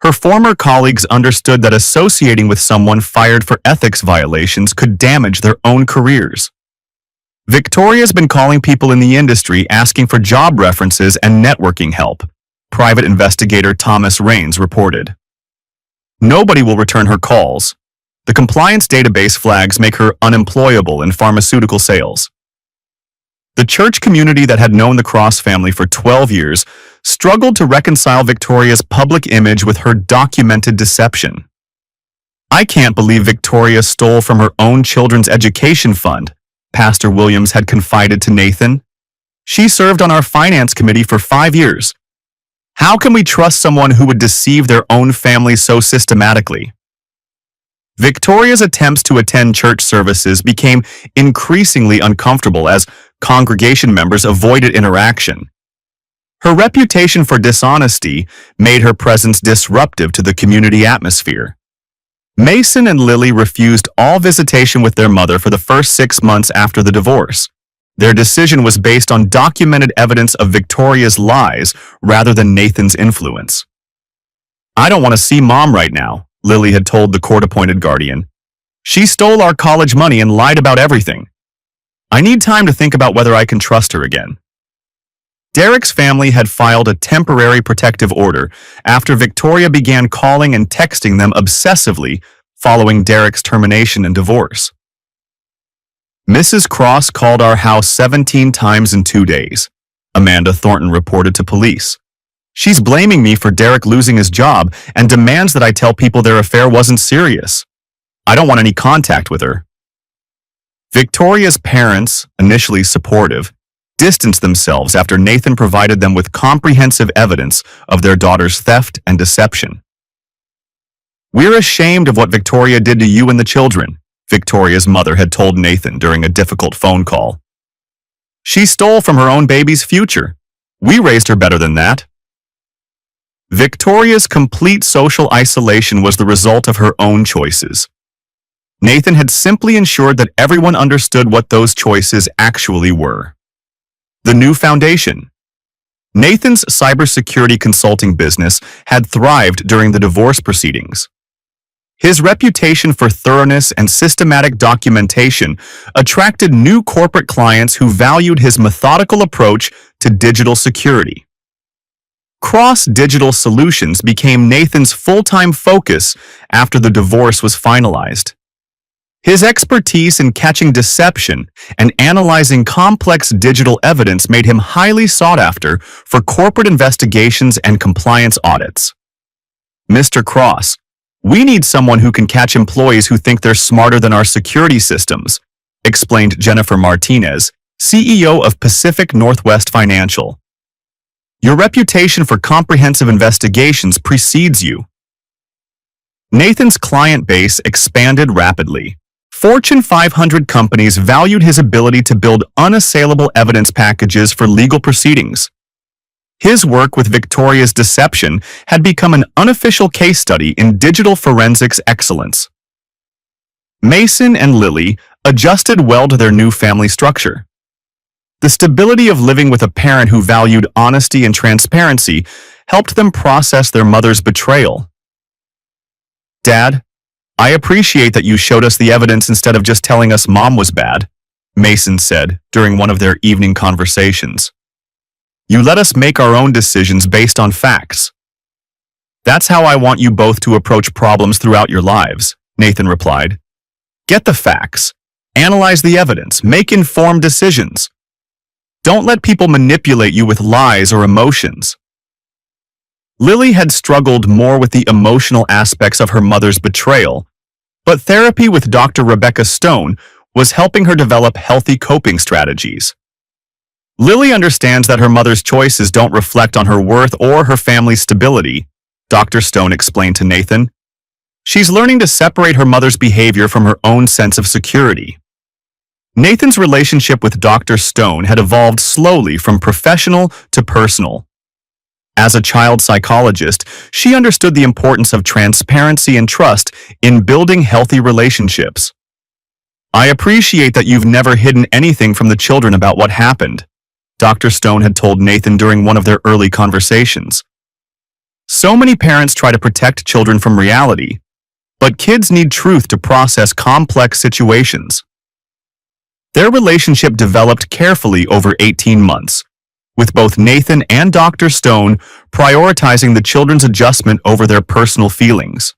Her former colleagues understood that associating with someone fired for ethics violations could damage their own careers. Victoria's been calling people in the industry asking for job references and networking help, private investigator Thomas Raines reported. Nobody will return her calls. The compliance database flags make her unemployable in pharmaceutical sales. The church community that had known the Cross family for 12 years struggled to reconcile Victoria's public image with her documented deception. "I can't believe Victoria stole from her own children's education fund," Pastor Williams had confided to Nathan. "She served on our finance committee for 5 years. How can we trust someone who would deceive their own family so systematically?" Victoria's attempts to attend church services became increasingly uncomfortable as congregation members avoided interaction. Her reputation for dishonesty made her presence disruptive to the community atmosphere. Mason and Lily refused all visitation with their mother for the first 6 months after the divorce. Their decision was based on documented evidence of Victoria's lies rather than Nathan's influence. "I don't want to see Mom right now," Lily had told the court-appointed guardian. "She stole our college money and lied about everything. I need time to think about whether I can trust her again." Derek's family had filed a temporary protective order after Victoria began calling and texting them obsessively following Derek's termination and divorce. "Mrs. Cross called our house 17 times in 2 days," Amanda Thornton reported to police. "She's blaming me for Derek losing his job and demands that I tell people their affair wasn't serious. I don't want any contact with her." Victoria's parents, initially supportive, distanced themselves after Nathan provided them with comprehensive evidence of their daughter's theft and deception. "We're ashamed of what Victoria did to you and the children," Victoria's mother had told Nathan during a difficult phone call. "She stole from her own baby's future. We raised her better than that." Victoria's complete social isolation was the result of her own choices. Nathan had simply ensured that everyone understood what those choices actually were. The new foundation. Nathan's cybersecurity consulting business had thrived during the divorce proceedings. His reputation for thoroughness and systematic documentation attracted new corporate clients who valued his methodical approach to digital security. Cross Digital Solutions became Nathan's full-time focus after the divorce was finalized. His expertise in catching deception and analyzing complex digital evidence made him highly sought after for corporate investigations and compliance audits. Mr. Cross, We need someone who can catch employees who think they're smarter than our security systems, explained Jennifer Martinez, CEO of Pacific Northwest Financial. Your reputation for comprehensive investigations precedes you. Nathan's client base expanded rapidly. Fortune 500 companies valued his ability to build unassailable evidence packages for legal proceedings. His work with Victoria's deception had become an unofficial case study in digital forensics excellence. Mason and Lily adjusted well to their new family structure. The stability of living with a parent who valued honesty and transparency helped them process their mother's betrayal. "Dad, I appreciate that you showed us the evidence instead of just telling us Mom was bad," Mason said during one of their evening conversations. "You let us make our own decisions based on facts." "That's how I want you both to approach problems throughout your lives," Nathan replied. "Get the facts, analyze the evidence, make informed decisions. Don't let people manipulate you with lies or emotions." Lily had struggled more with the emotional aspects of her mother's betrayal, but therapy with Dr. Rebecca Stone was helping her develop healthy coping strategies. Lily understands that her mother's choices don't reflect on her worth or her family's stability, Dr. Stone explained to Nathan. She's learning to separate her mother's behavior from her own sense of security. Nathan's relationship with Dr. Stone had evolved slowly from professional to personal. As a child psychologist, she understood the importance of transparency and trust in building healthy relationships. "I appreciate that you've never hidden anything from the children about what happened," Dr. Stone had told Nathan during one of their early conversations. "So many parents try to protect children from reality, but kids need truth to process complex situations." Their relationship developed carefully over 18 months, with both Nathan and Dr. Stone prioritizing the children's adjustment over their personal feelings.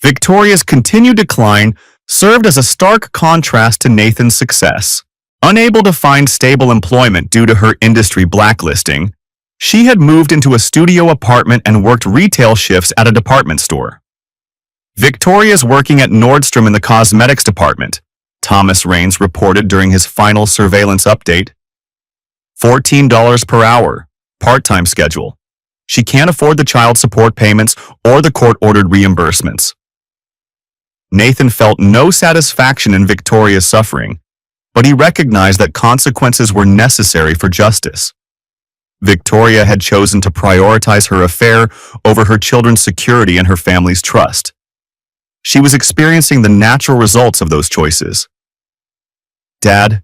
Victoria's continued decline served as a stark contrast to Nathan's success. Unable to find stable employment due to her industry blacklisting, she had moved into a studio apartment and worked retail shifts at a department store. "Victoria's working at Nordstrom in the cosmetics department," Thomas Raines reported during his final surveillance update. $14 per hour, part-time schedule. She can't afford the child support payments or the court-ordered reimbursements. Nathan felt no satisfaction in Victoria's suffering, but he recognized that consequences were necessary for justice. Victoria had chosen to prioritize her affair over her children's security and her family's trust. She was experiencing the natural results of those choices. "Dad,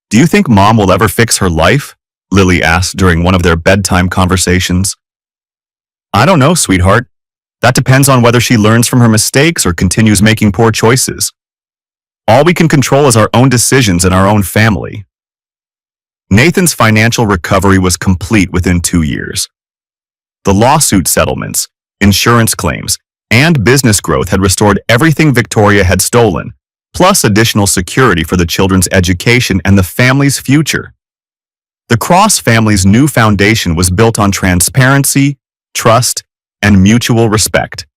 do you think Mom will ever fix her life?" Lily asked during one of their bedtime conversations. "I don't know, sweetheart. That depends on whether she learns from her mistakes or continues making poor choices. All we can control is our own decisions and our own family." Nathan's financial recovery was complete within 2 years. The lawsuit settlements, insurance claims, and business growth had restored everything Victoria had stolen, plus additional security for the children's education and the family's future. The Cross family's new foundation was built on transparency, trust, and mutual respect.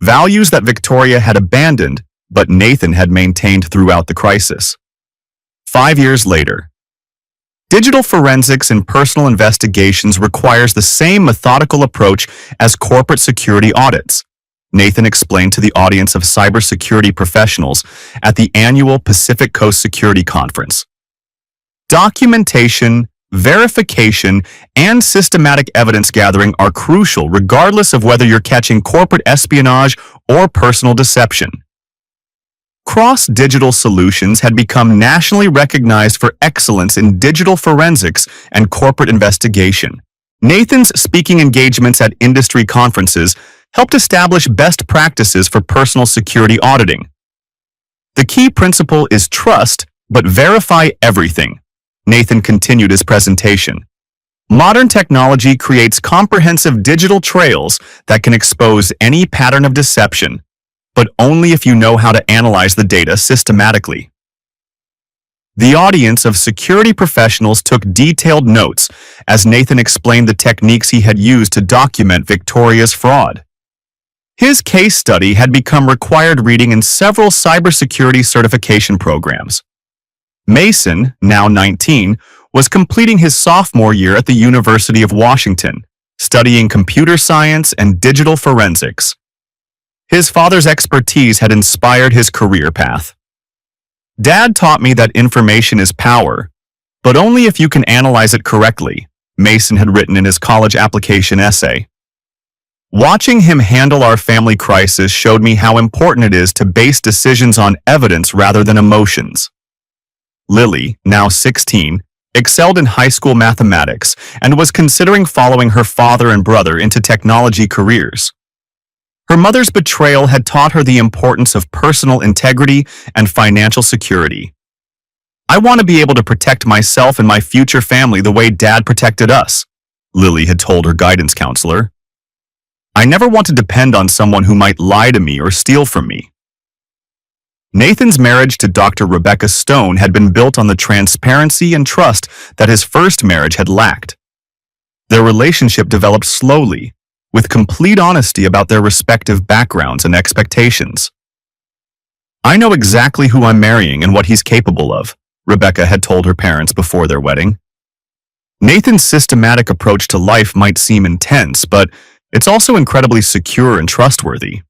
Values that Victoria had abandoned, but Nathan had maintained throughout the crisis. 5 years later, digital forensics in personal investigations requires the same methodical approach as corporate security audits, Nathan explained to the audience of cybersecurity professionals at the annual Pacific Coast Security Conference. Documentation, verification, and systematic evidence gathering are crucial regardless of whether you're catching corporate espionage or personal deception. Cross-digital solutions had become nationally recognized for excellence in digital forensics and corporate investigation. Nathan's speaking engagements at industry conferences helped establish best practices for personal security auditing. The key principle is trust, but verify everything, Nathan continued his presentation. Modern technology creates comprehensive digital trails that can expose any pattern of deception, but only if you know how to analyze the data systematically. The audience of security professionals took detailed notes as Nathan explained the techniques he had used to document Victoria's fraud. His case study had become required reading in several cybersecurity certification programs. Mason, now 19, was completing his sophomore year at the University of Washington, studying computer science and digital forensics. His father's expertise had inspired his career path. "Dad taught me that information is power, but only if you can analyze it correctly," Mason had written in his college application essay. "Watching him handle our family crisis showed me how important it is to base decisions on evidence rather than emotions." Lily, now 16, excelled in high school mathematics and was considering following her father and brother into technology careers. Her mother's betrayal had taught her the importance of personal integrity and financial security. "I want to be able to protect myself and my future family the way Dad protected us," Lily had told her guidance counselor. "I never want to depend on someone who might lie to me or steal from me." Nathan's marriage to Dr. Rebecca Stone had been built on the transparency and trust that his first marriage had lacked. Their relationship developed slowly, with complete honesty about their respective backgrounds and expectations. "I know exactly who I'm marrying and what he's capable of," Rebecca had told her parents before their wedding. Nathan's systematic approach to life might seem intense, but it's also incredibly secure and trustworthy.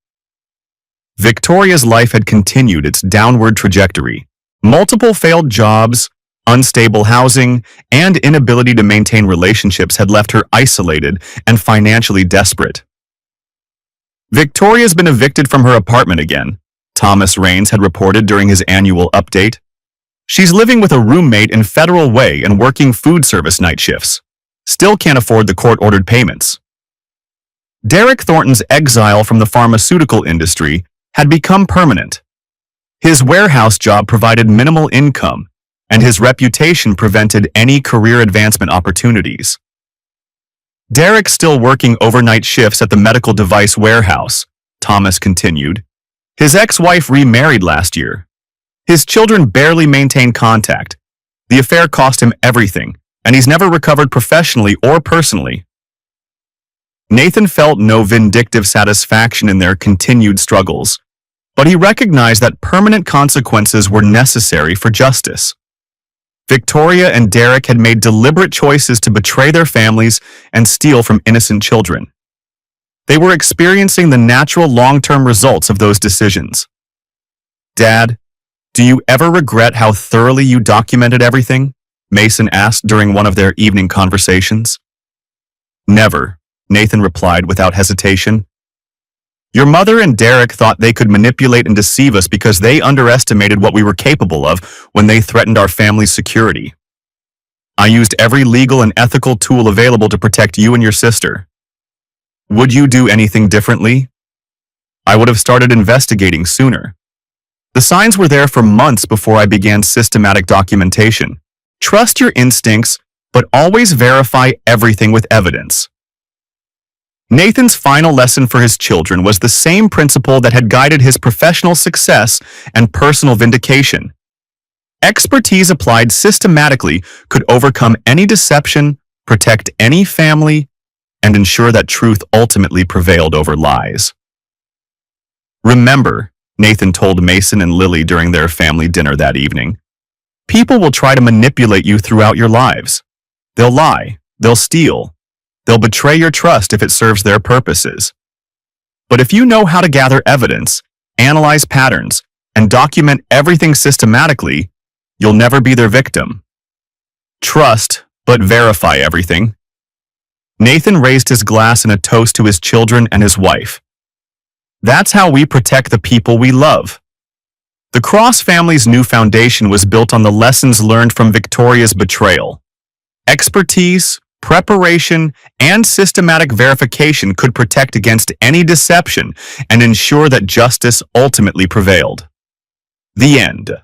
Victoria's life had continued its downward trajectory. Multiple failed jobs, unstable housing, and inability to maintain relationships had left her isolated and financially desperate. "Victoria's been evicted from her apartment again," Thomas Raines had reported during his annual update. "She's living with a roommate in Federal Way and working food service night shifts. Still can't afford the court-ordered payments." Derek Thornton's exile from the pharmaceutical industry had become permanent. His warehouse job provided minimal income, and his reputation prevented any career advancement opportunities. "Derek's still working overnight shifts at the medical device warehouse," Thomas continued. "His ex-wife remarried last year. His children barely maintain contact. The affair cost him everything, and he's never recovered professionally or personally." Nathan felt no vindictive satisfaction in their continued struggles, but he recognized that permanent consequences were necessary for justice. Victoria and Derek had made deliberate choices to betray their families and steal from innocent children. They were experiencing the natural long-term results of those decisions. "Dad, do you ever regret how thoroughly you documented everything?" Mason asked during one of their evening conversations. "Never," Nathan replied without hesitation. "Your mother and Derek thought they could manipulate and deceive us because they underestimated what we were capable of when they threatened our family's security. I used every legal and ethical tool available to protect you and your sister. Would you do anything differently? I would have started investigating sooner. The signs were there for months before I began systematic documentation. Trust your instincts, but always verify everything with evidence." Nathan's final lesson for his children was the same principle that had guided his professional success and personal vindication. Expertise applied systematically could overcome any deception, protect any family, and ensure that truth ultimately prevailed over lies. "Remember," Nathan told Mason and Lily during their family dinner that evening, "people will try to manipulate you throughout your lives. They'll lie, they'll steal, they'll betray your trust if it serves their purposes. But if you know how to gather evidence, analyze patterns, and document everything systematically, you'll never be their victim. Trust, but verify everything." Nathan raised his glass in a toast to his children and his wife. "That's how we protect the people we love." The Cross family's new foundation was built on the lessons learned from Victoria's betrayal. Expertise, preparation, and systematic verification could protect against any deception and ensure that justice ultimately prevailed. The end.